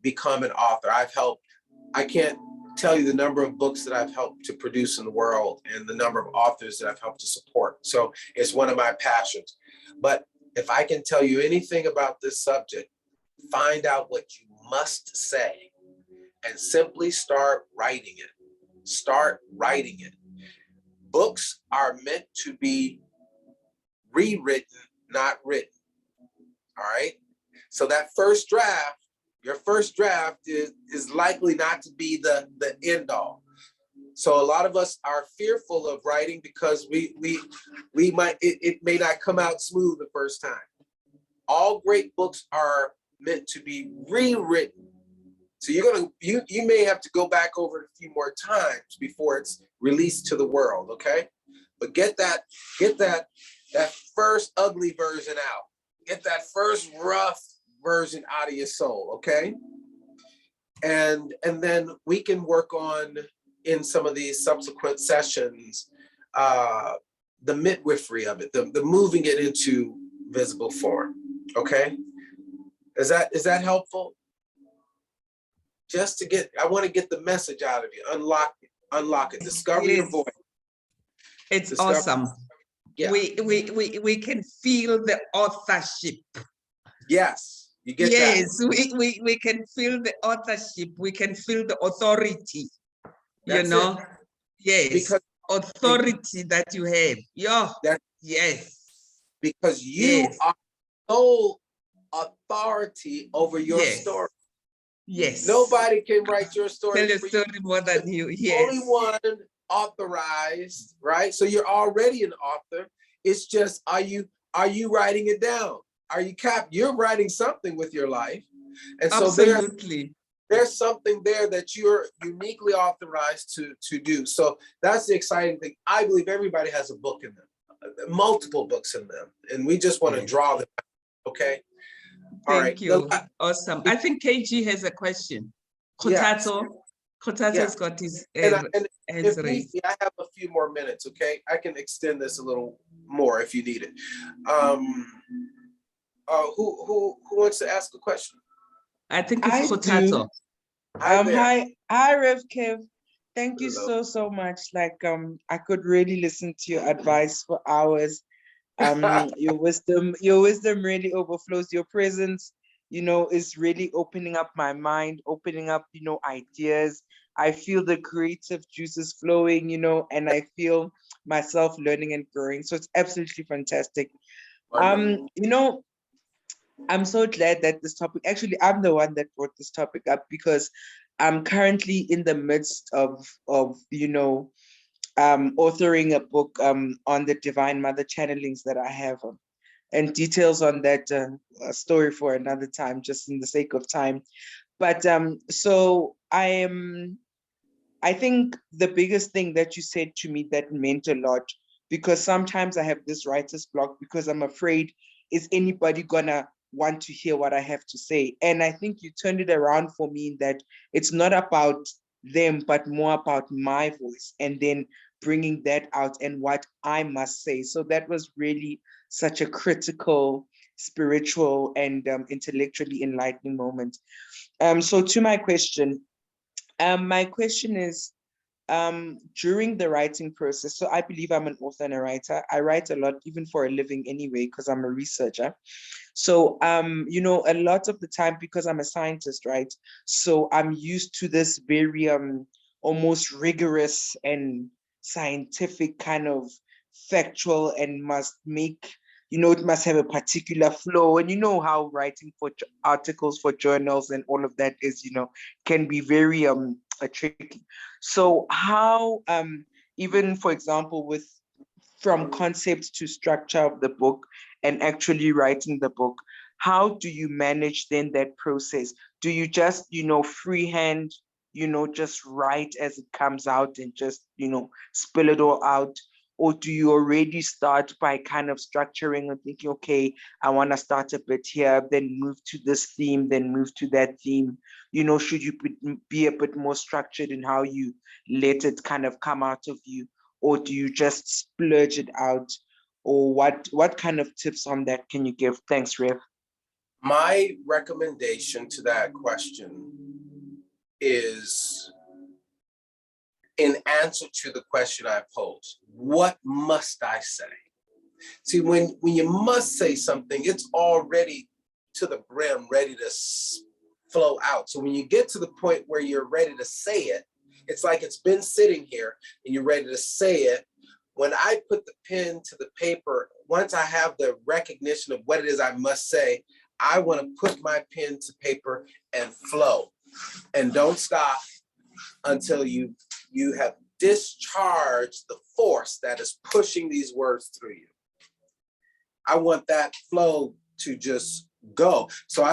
become an author. I can't tell you the number of books that I've helped to produce in the world and the number of authors that I've helped to support. So it's one of my passions. But if I can tell you anything about this subject, find out what you must say and simply start writing it. Start writing it. Books are meant to be rewritten, not written. All right. So that first draft, your first draft is likely not to be the end all. So a lot of us are fearful of writing because we might, it may not come out smooth the first time. All great books are meant to be rewritten. So you may have to go back over it a few more times before it's released to the world, okay? But get that first ugly version out. Get that first rough version out of your soul, okay? And then we can work on, in some of these subsequent sessions, the midwifery of it, the moving it into visible form, okay? Is that helpful? Just to I want to get the message out of you, unlock it, discover your voice. It's awesome. Yeah. We can feel the authorship. Yes, you get that. Yes, we can feel the authorship. We can feel the authority. That's you know, it. yes, Because authority that you have. Yeah, yes. Because you are sole authority over your story. Yes. Nobody can write your story. Tell your story more than you. Yes. Only one authorized, right? So you're already an author. It's just, are you writing it down? Are you you're writing something with your life. And so there's something there that you're uniquely authorized to do. So that's the exciting thing. I believe everybody has a book in them, multiple books in them, and we just want to draw them out, okay? Thank you. Awesome. I think KG has a question. Kotato has got his hands raised. I have a few more minutes, okay? I can extend this a little more if you need it. Who wants to ask a question? I think it's Kotato. Hi, Rev Kev. Thank you Hello. so much. Like I could really listen to your advice for hours. Your wisdom really overflows. Your presence, is really opening up my mind, opening up, ideas. I feel the creative juices flowing, and I feel myself learning and growing. So it's absolutely fantastic. Wonderful. I'm so glad that this topic, actually, I'm the one that brought this topic up because I'm currently in the midst of authoring a book on the Divine Mother channelings that I have, and details on that a story for another time, just in the sake of time. But so I think the biggest thing that you said to me that meant a lot, because sometimes I have this writer's block because I'm afraid, is anybody gonna want to hear what I have to say? And I think you turned it around for me in that it's not about them, but more about my voice, and then bringing that out and what I must say. So that was really such a critical, spiritual, and intellectually enlightening moment. So to my question is, during the writing process, so I believe I'm an author and a writer. I write a lot, even for a living anyway, because I'm a researcher. So, a lot of the time, because I'm a scientist, right? So I'm used to this very almost rigorous and scientific kind of factual, and must make, it must have a particular flow. And you know how writing for articles for journals and all of that is, can be very tricky. So how even, for example, with from concept to structure of the book and actually writing the book, how do you manage then that process? Do you just, freehand, just write as it comes out and just, spill it all out? Or do you already start by kind of structuring and thinking, okay, I want to start a bit here, then move to this theme, then move to that theme? Should you be a bit more structured in how you let it kind of come out of you? Or do you just splurge it out? Or what kind of tips on that can you give? Thanks, Rev. My recommendation to that question is in answer to the question I posed. What must I say? See, when you must say something, it's already to the brim, ready to flow out. So when you get to the point where you're ready to say it, it's like it's been sitting here and you're ready to say it. When I put the pen to the paper, once I have the recognition of what it is I must say, I want to put my pen to paper and flow. And don't stop until you have discharged the force that is pushing these words through you. I want that flow to just go. So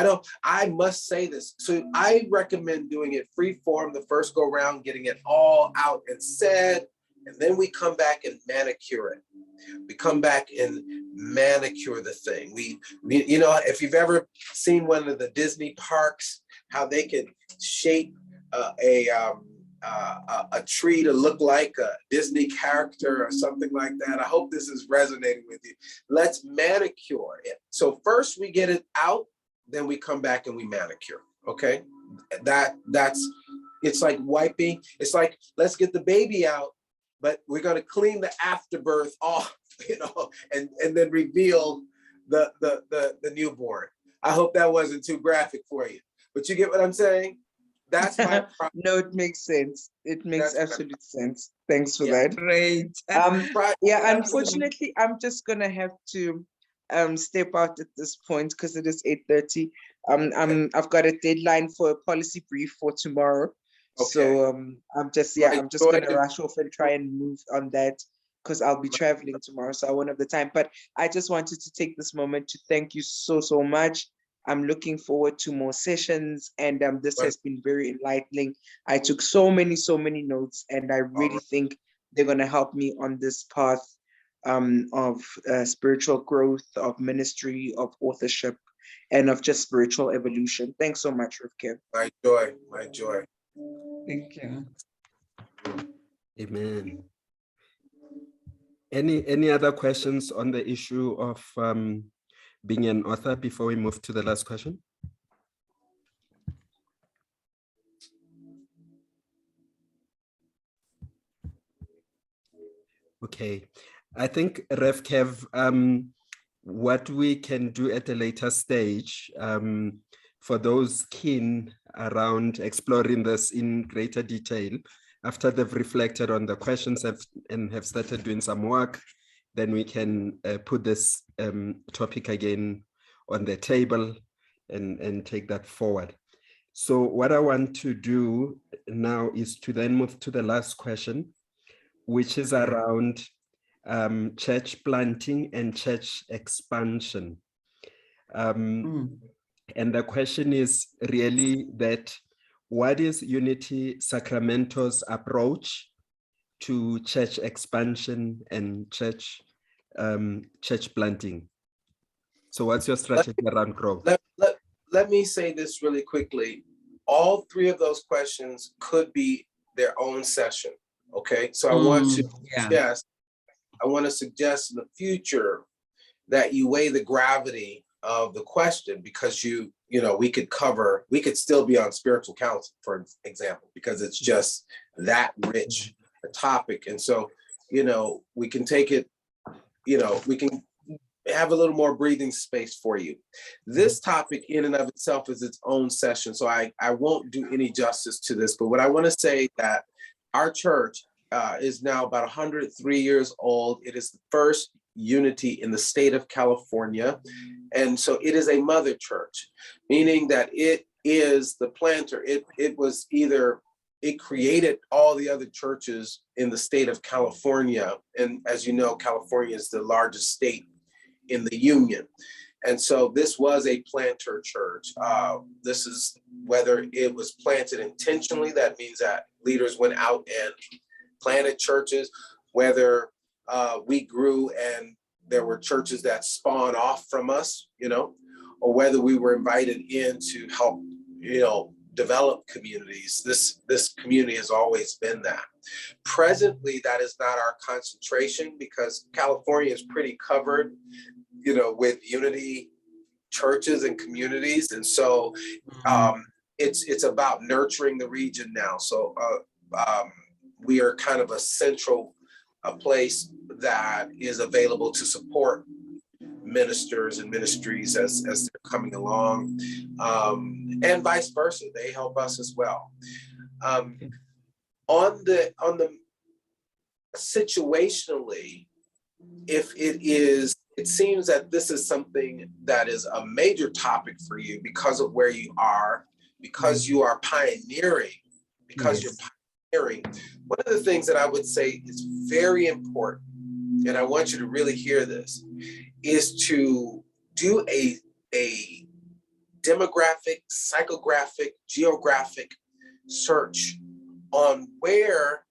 I must say this. So I recommend doing it free form the first go round, getting it all out and said, and then we come back and manicure it. We come back and manicure the thing. We if you've ever seen one of the Disney parks, how they can shape a tree to look like a Disney character or something like that. I hope this is resonating with you. Let's manicure it. So first we get it out, then we come back and we manicure. Okay, it's like wiping. It's like, let's get the baby out, but we're going to clean the afterbirth off, and then reveal the newborn. I hope that wasn't too graphic for you, but you get what I'm saying? That's my no, it makes sense. It makes absolute sense. Thanks for that. Great. Yeah, unfortunately, I'm just gonna have to step out at this point because it is 8:30. I've got a deadline for a policy brief for tomorrow. Okay. So I'm just gonna rush off and try and move on that because I'll be traveling tomorrow, so I won't have the time. But I just wanted to take this moment to thank you so much. I'm looking forward to more sessions, and this has been very enlightening. I took so many notes, and I really think they're going to help me on this path of spiritual growth, of ministry, of authorship, and of just spiritual evolution. Thanks so much, Rivka. My joy. Thank you. Amen. Any other questions on the issue of being an author before we move to the last question? Okay, I think Rev Kev, what we can do at a later stage, for those keen around exploring this in greater detail, after they've reflected on the questions and have started doing some work, then we can put this topic again on the table and take that forward. So what I want to do now is to then move to the last question, which is around church planting and church expansion. And the question is really that, what is Unity Sacramento's approach to church expansion and church planting? So what's your strategy around growth? Let me say this really quickly. All three of those questions could be their own session. Okay, so I want to suggest in the future that you weigh the gravity of the question, because we could still be on spiritual counsel, for example, because it's just that rich a topic. And so, we can take it, we can have a little more breathing space for you. This topic in and of itself is its own session, so I won't do any justice to this, but what I want to say that our church is now about 103 years old. It is the first Unity in the state of California. And so it is a mother church, meaning that it is the planter. It created all the other churches in the state of California. And as you know, California is the largest state in the union. And so this was a planter church. This is whether it was planted intentionally, that means that leaders went out and planted churches, whether we grew and there were churches that spawned off from us, or whether we were invited in to help, develop communities. This community has always been that. Presently, that is not our concentration, because California is pretty covered, with Unity churches and communities. And so it's about nurturing the region now. So we are kind of a place that is available to support ministers and ministries as they're coming along, and vice versa. They help us as well. On the situationally, it seems that this is something that is a major topic for you because of where you are, because you are pioneering, you're pioneering. One of the things that I would say is very important, and I want you to really hear this, is to do a demographic, psychographic, geographic search on where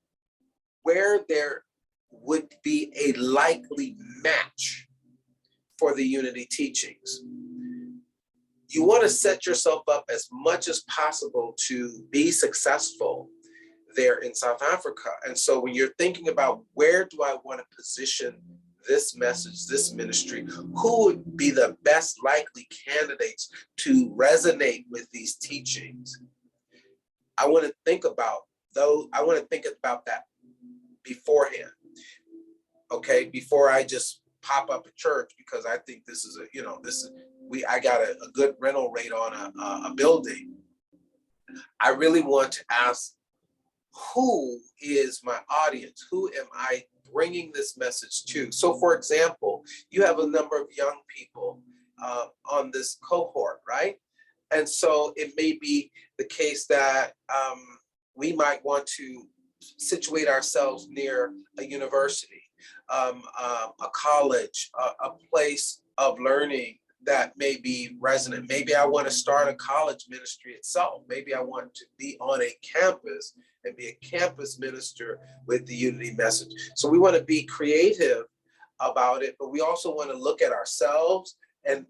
there would be a likely match for the Unity teachings. You want to set yourself up as much as possible to be successful there in South Africa. And so when you're thinking about where do I want to position this message, this ministry, who would be the best likely candidates to resonate with these teachings, I want to think about that beforehand. Okay, before I just pop up a church because I think this is I got a good rental rate on a building. I really want to ask, who is my audience? Who am I bringing this message to? So for example, you have a number of young people on this cohort, right? And so it may be the case that we might want to situate ourselves near a university, a college, a place of learning that may be resonant. Maybe I want to start a college ministry itself. Maybe I want to be on a campus and be a campus minister with the Unity message. So we want to be creative about it, but we also want to look at ourselves and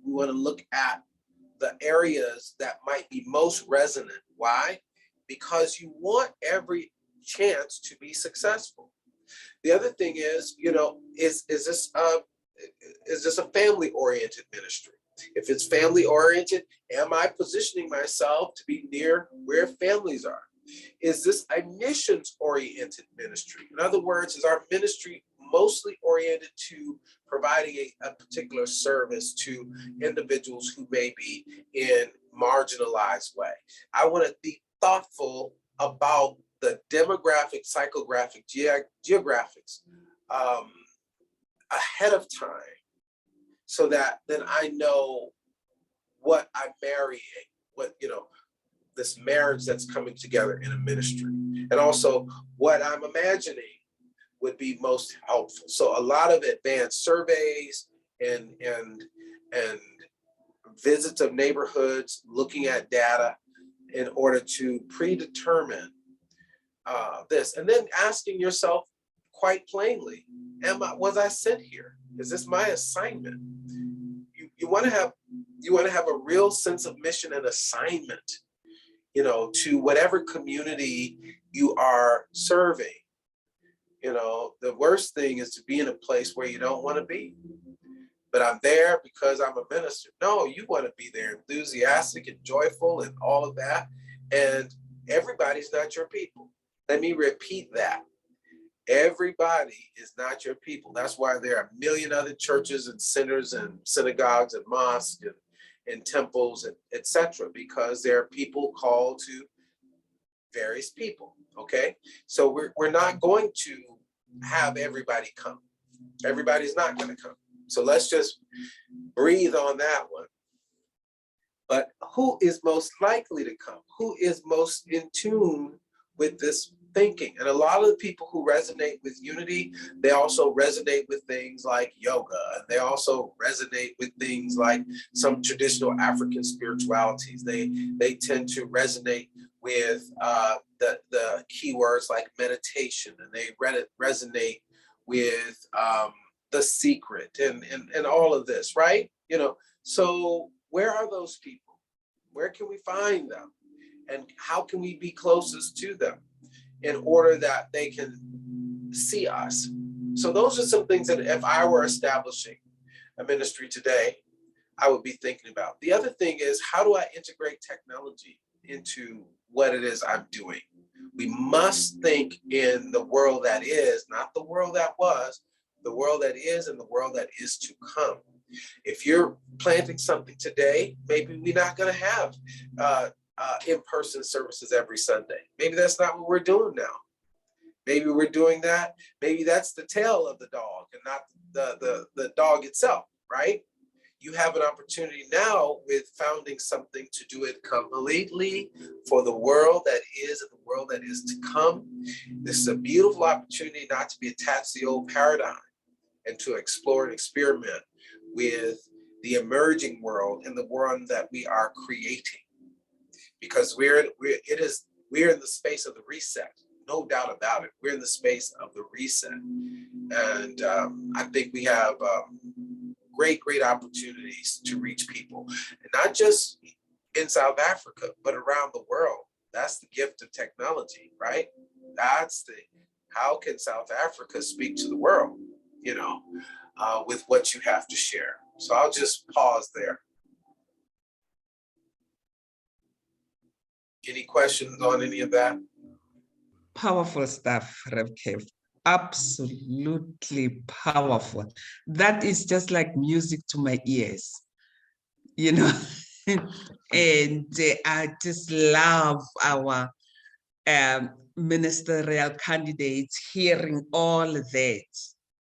we want to look at the areas that might be most resonant. Why? Because you want every chance to be successful. The other thing is, is this a family-oriented ministry? If it's family-oriented, am I positioning myself to be near where families are? Is this a missions-oriented ministry? In other words, is our ministry mostly oriented to providing a particular service to individuals who may be in marginalized way? I want to be thoughtful about the demographic, psychographic, geographics ahead of time, so that then I know what I'm marrying, what, you know, this marriage that's coming together in a ministry, and also what I'm imagining would be most helpful. So a lot of advanced surveys and visits of neighborhoods, looking at data in order to predetermine this, and then asking yourself quite plainly, was I sent here? Is this my assignment? You want to have a real sense of mission and assignment, you know, to whatever community you are serving. You know, the worst thing is to be in a place where you don't want to be. But I'm there because I'm a minister. No, you want to be there enthusiastic and joyful and all of that. And everybody's not your people. Let me repeat that. Everybody is not your people. That's why there are a million other churches and centers and synagogues and mosques and temples and etc. because there are people called to various people. Okay, so we're not going to have everybody come. Everybody's not going to come. So let's just breathe on that one. But who is most likely to come? Who is most in tune with this thinking? And a lot of the people who resonate with unity, they also resonate with things like yoga. And they also resonate with things like some traditional African spiritualities. They tend to resonate with the keywords like meditation, and they resonate with The Secret and all of this, right? You know, so where are those people? Where can we find them? And how can we be closest to them in order that they can see us? So those are some things that if I were establishing a ministry today, I would be thinking about. The other thing is, how do I integrate technology into what it is I'm doing? We must think in the world that is, not the world that was, the world that is and the world that is to come. If you're planting something today, maybe we're not going to have in-person services every Sunday. Maybe that's not what we're doing now. Maybe we're doing that. Maybe that's the tail of the dog and not the dog itself, right? You have an opportunity now with founding something to do it completely for the world that is and the world that is to come. This is a beautiful opportunity not to be attached to the old paradigm and to explore and experiment with the emerging world and the world that we are creating. Because we're in the space of the reset, no doubt about it. We're in the space of the reset. And I think we have great opportunities to reach people, and not just in South Africa, but around the world. That's the gift of technology, right? How can South Africa speak to the world, you know, with what you have to share? So I'll just pause there. Any questions on any of that? Powerful stuff, Rev Kev. Absolutely powerful. That is just like music to my ears, you know. And I just love our ministerial candidates hearing all that,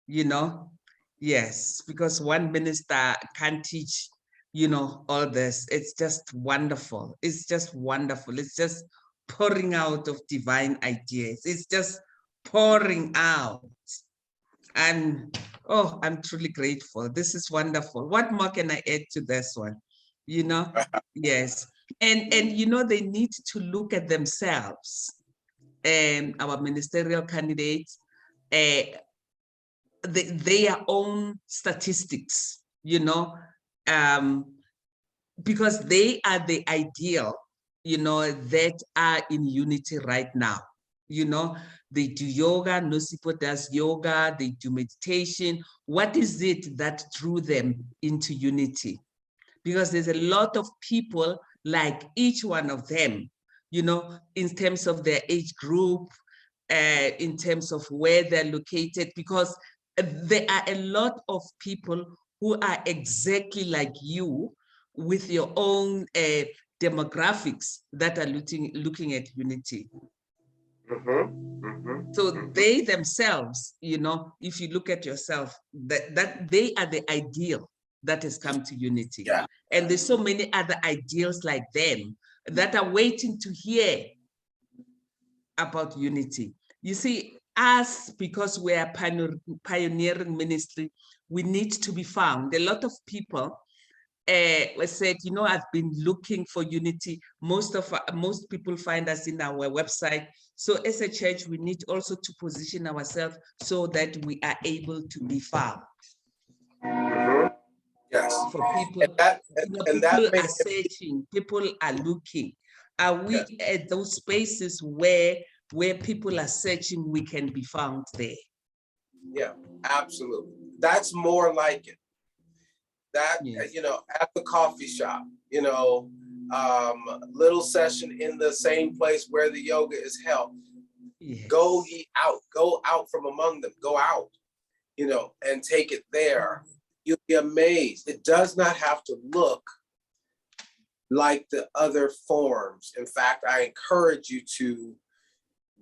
you know. Yes, because one minister can teach, you know, all this. It's just wonderful. It's just wonderful. It's just pouring out of divine ideas. It's just pouring out. And oh, I'm truly grateful. This is wonderful. What more can I add to this one? You know, yes. And you know, they need to look at themselves and our ministerial candidates, their own statistics, you know, because they are the ideal, you know, that are in unity right now. You know, they do yoga, Nosipho does yoga, they do meditation. What is it that drew them into unity? Because there's a lot of people like each one of them, you know, in terms of their age group, in terms of where they're located, because there are a lot of people who are exactly like you with your own demographics that are looking at Unity. So they themselves, you know, if you look at yourself, that they are the ideal that has come to Unity. Yeah. And there's so many other ideals like them that are waiting to hear about Unity. You see, us, because we are pioneering ministry, we need to be found. A lot of people said, you know, I've been looking for Unity. Most people find us in our website. So as a church, we need also to position ourselves so that we are able to be found. Yes. For people, And that people are makes searching, people are looking. Are we at those spaces where people are searching, we can be found there? Yeah, absolutely. That's more like it. That, Yes. you know, at the coffee shop, you know, little session in the same place where the yoga is held. Yes. Go out from among them, go out, you know, and take it there. You'll be amazed. It does not have to look like the other forms. In fact, I encourage you to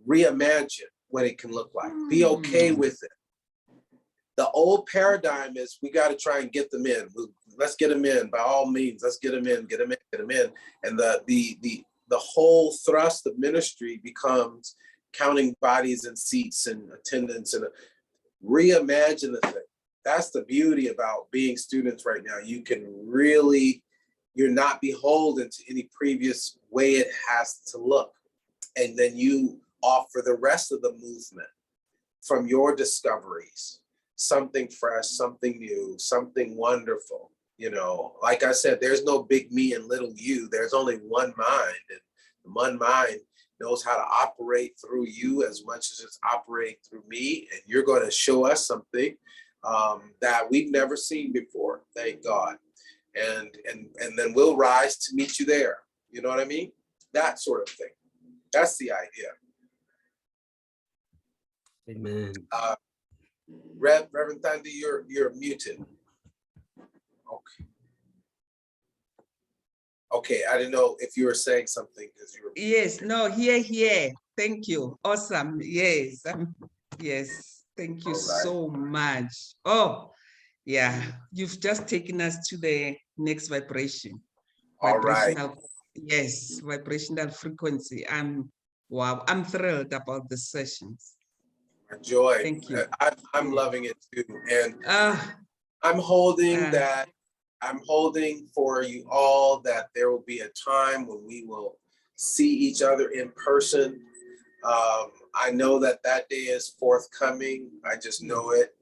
reimagine what it can look like. Be okay with it. The old paradigm is we got to try and get them in. Let's get them in by all means. Let's get them in, get them in, get them in. And the whole thrust of ministry becomes counting bodies and seats and attendance and reimagine the thing. That's the beauty about being students right now. You can really, you're not beholden to any previous way it has to look. And then you offer the rest of the movement from your discoveries. Something fresh, something new, something wonderful. You know, like I said, there's no big me and little you. There's only one mind, and the one mind knows how to operate through you as much as it's operating through me. And you're going to show us something that we've never seen before. Thank God. And then we'll rise to meet you there. You know what I mean? That sort of thing. That's the idea. Amen. Reverend Thandi, you're muted. Okay. Okay, I didn't know if you were saying something because you were. Yes, no, here. Thank you. Awesome. Yes. Yes. Thank you so much. Oh, yeah. You've just taken us to the next vibration. All right. Yes, vibrational frequency. Wow, I'm thrilled about the sessions. Joy. Thank you. I'm loving it too. And I'm holding for you all that there will be a time when we will see each other in person. I know that day is forthcoming. I just know it.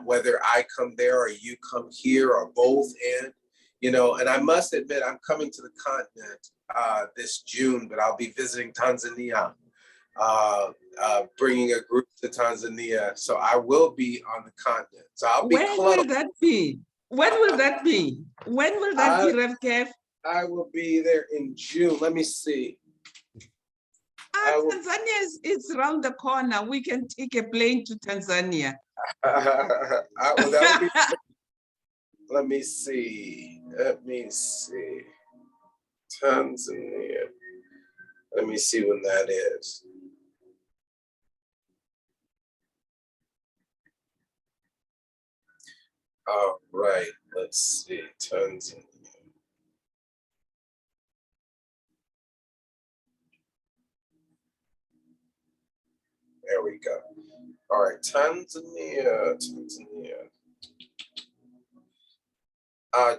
Whether I come there or you come here or both in, you know, and I must admit, I'm coming to the continent this June, but I'll be visiting Tanzania, bringing a group to Tanzania. So I will be on the continent. So I'll be close. When will that be? When will that be? When will that be, Rev Kev? I will be there in June. Let me see. Tanzania is around the corner. We can take a plane to Tanzania. Let me see. Tanzania. Let me see when that is. All right, let's see. Tanzania. There we go. All right, Tanzania.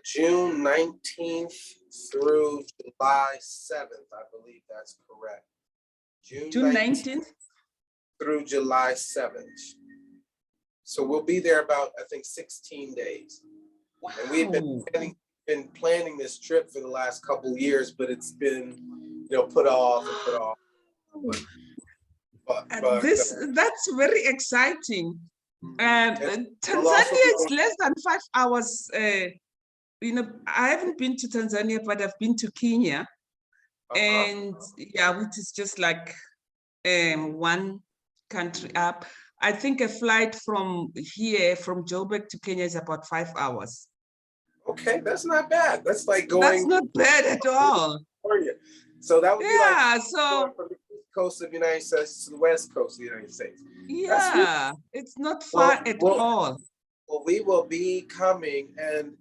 June 19th through July 7th, I believe that's correct. June 19th through July 7th. So we'll be there about, I think, 16 days. Wow. And we've been planning this trip for the last couple of years, but it's been, you know, put off. That's very exciting. Tanzania is less than 5 hours. You know, I haven't been to Tanzania, but I've been to Kenya. And yeah, which is just like one country up. I think a flight from here, from Joburg to Kenya is about 5 hours. Okay, that's not bad. That's like That's going not bad at all. California. So that would be like Yeah, going so from the east coast of the United States to the west coast of the United States. That's really- yeah, it's not far at all. Well, we will be coming, and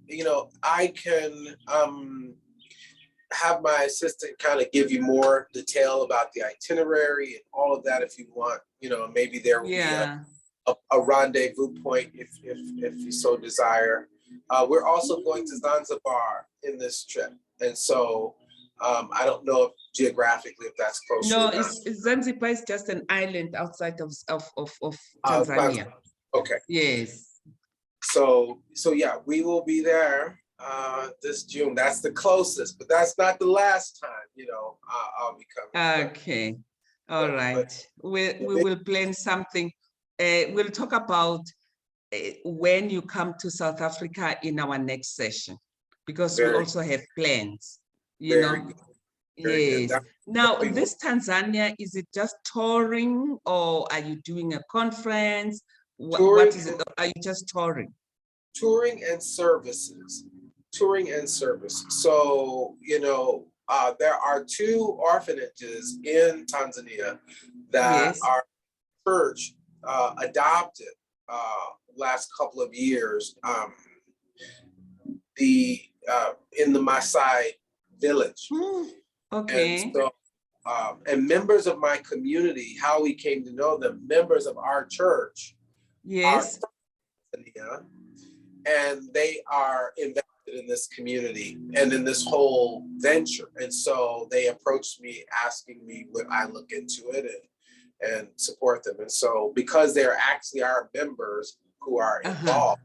I can have my assistant kind of give you more detail about the itinerary and all of that if you want. Maybe there will be Yeah. a rendezvous point if you so desire. We're also going to Zanzibar in this trip, and so I don't know if geographically if that's close. No, Zanzibar is just an island outside of Tanzania. Okay. Yes. So yeah, we will be there this June. That's the closest, but that's not the last time. I'll be coming. Okay. All But- right. We will plan something. We'll talk about when you come to South Africa in our next session, because we Very- also have plans, Very good. Very good. Yes. That- Now, we will- this Tanzania, is it just touring, or are you doing a conference? What Touring is it? Are you just touring? Touring and services. So, there are 2 orphanages in Tanzania that Yes. our church adopted last couple of years. In the Maasai village. Okay. And so, and members of my community, how we came to know them, members of our church Yes. are from Tanzania, and they are invested in this community and in this whole venture. And so they approached me asking me would I look into it and support them. And so because they're actually our members who are involved.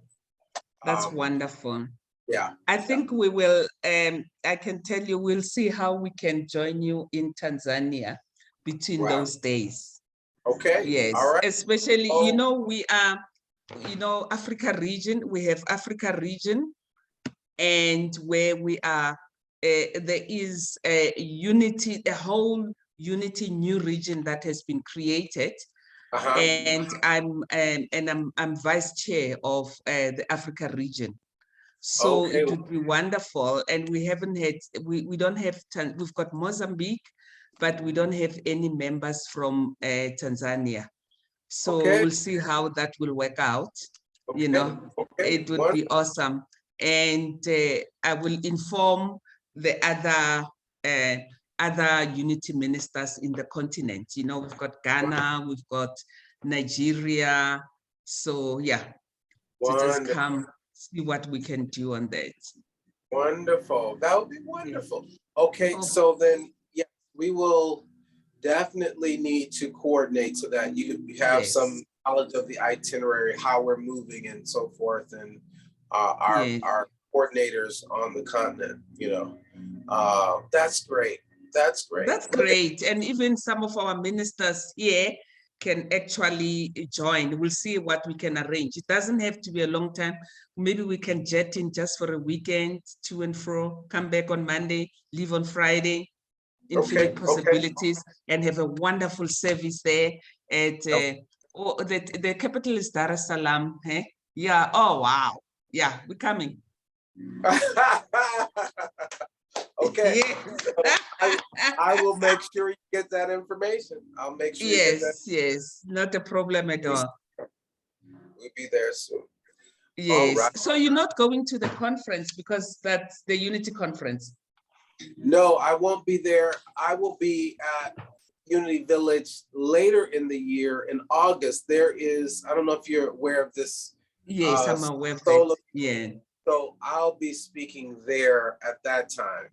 That's wonderful. Yeah. I think we will, I can tell you, we'll see how we can join you in Tanzania between Wow. those days. Okay. Yes, All right. especially, Oh. we are, Africa region, we have Africa region, and where we are, there is a unity, a whole unity new region that has been created. Uh-huh. And I'm vice chair of the Africa region. So Okay. it would be wonderful. And we haven't had, we don't have, we've got Mozambique, but we don't have any members from Tanzania. So Okay. we'll see how that will work out. Okay. It would be awesome. And I will inform the other unity ministers in the continent. We've got Ghana, we've got Nigeria. So yeah, to just Wonderful. come see what we can do on that. Wonderful. That would be wonderful. Okay, Oh. so then, yeah, we will definitely need to coordinate so that you have Yes. some knowledge of the itinerary, how we're moving and so forth, and Yes. our coordinators on the continent, That's great. That's great. That's great. And even some of our ministers here can actually join. We'll see what we can arrange. It doesn't have to be a long time. Maybe we can jet in just for a weekend, to and fro, come back on Monday, leave on Friday. Infinite Okay, possibilities, and have a wonderful service there at the capital is Dar es Salaam. Eh? Yeah. Oh wow. Yeah, we're coming. Okay. Yeah. I will make sure you get that information. I'll make sure you get that. Yes, not a problem at all. We'll be there soon. Yes. right. So you're not going to the conference because that's the Unity conference. No, I won't be there. I will be at Unity Village later in the year in August. There is, I don't know if you're aware of this. Yes, I'm aware of solo- that. Yeah. So I'll be speaking there at that time.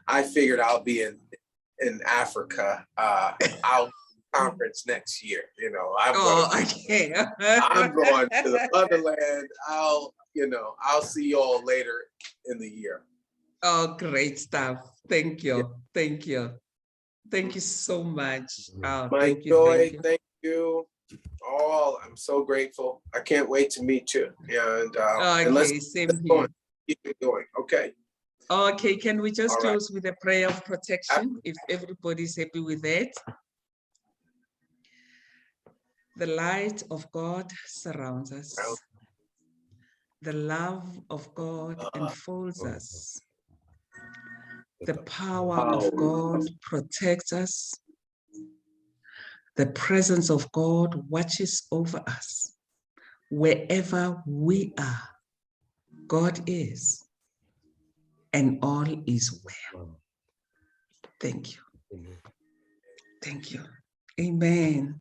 I figured I'll be in Africa. I'll conference next year. Okay. I'm going to the motherland. I'll see you all later in the year. Oh, great stuff. Thank you. Thank you. Thank you so much. My Thank you. joy, Thank you. thank you all. I'm so grateful. I can't wait to meet you. And Okay, let's same keep here. going. Keep it going. Okay. Okay, can we just All right. close with a prayer of protection if everybody's happy with that? The light of God surrounds us. The love of God enfolds us. The power of God protects us. The presence of God watches over us. Wherever we are, God is, and all is well. Thank you. Thank you. Amen.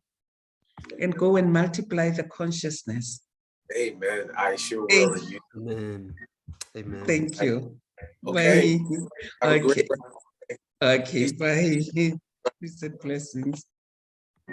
And go and multiply the consciousness. Amen. I sure will. And you, Amen. Amen. Thank you. okay. Bye. Have a great Okay. Okay, bye. Peace and blessings.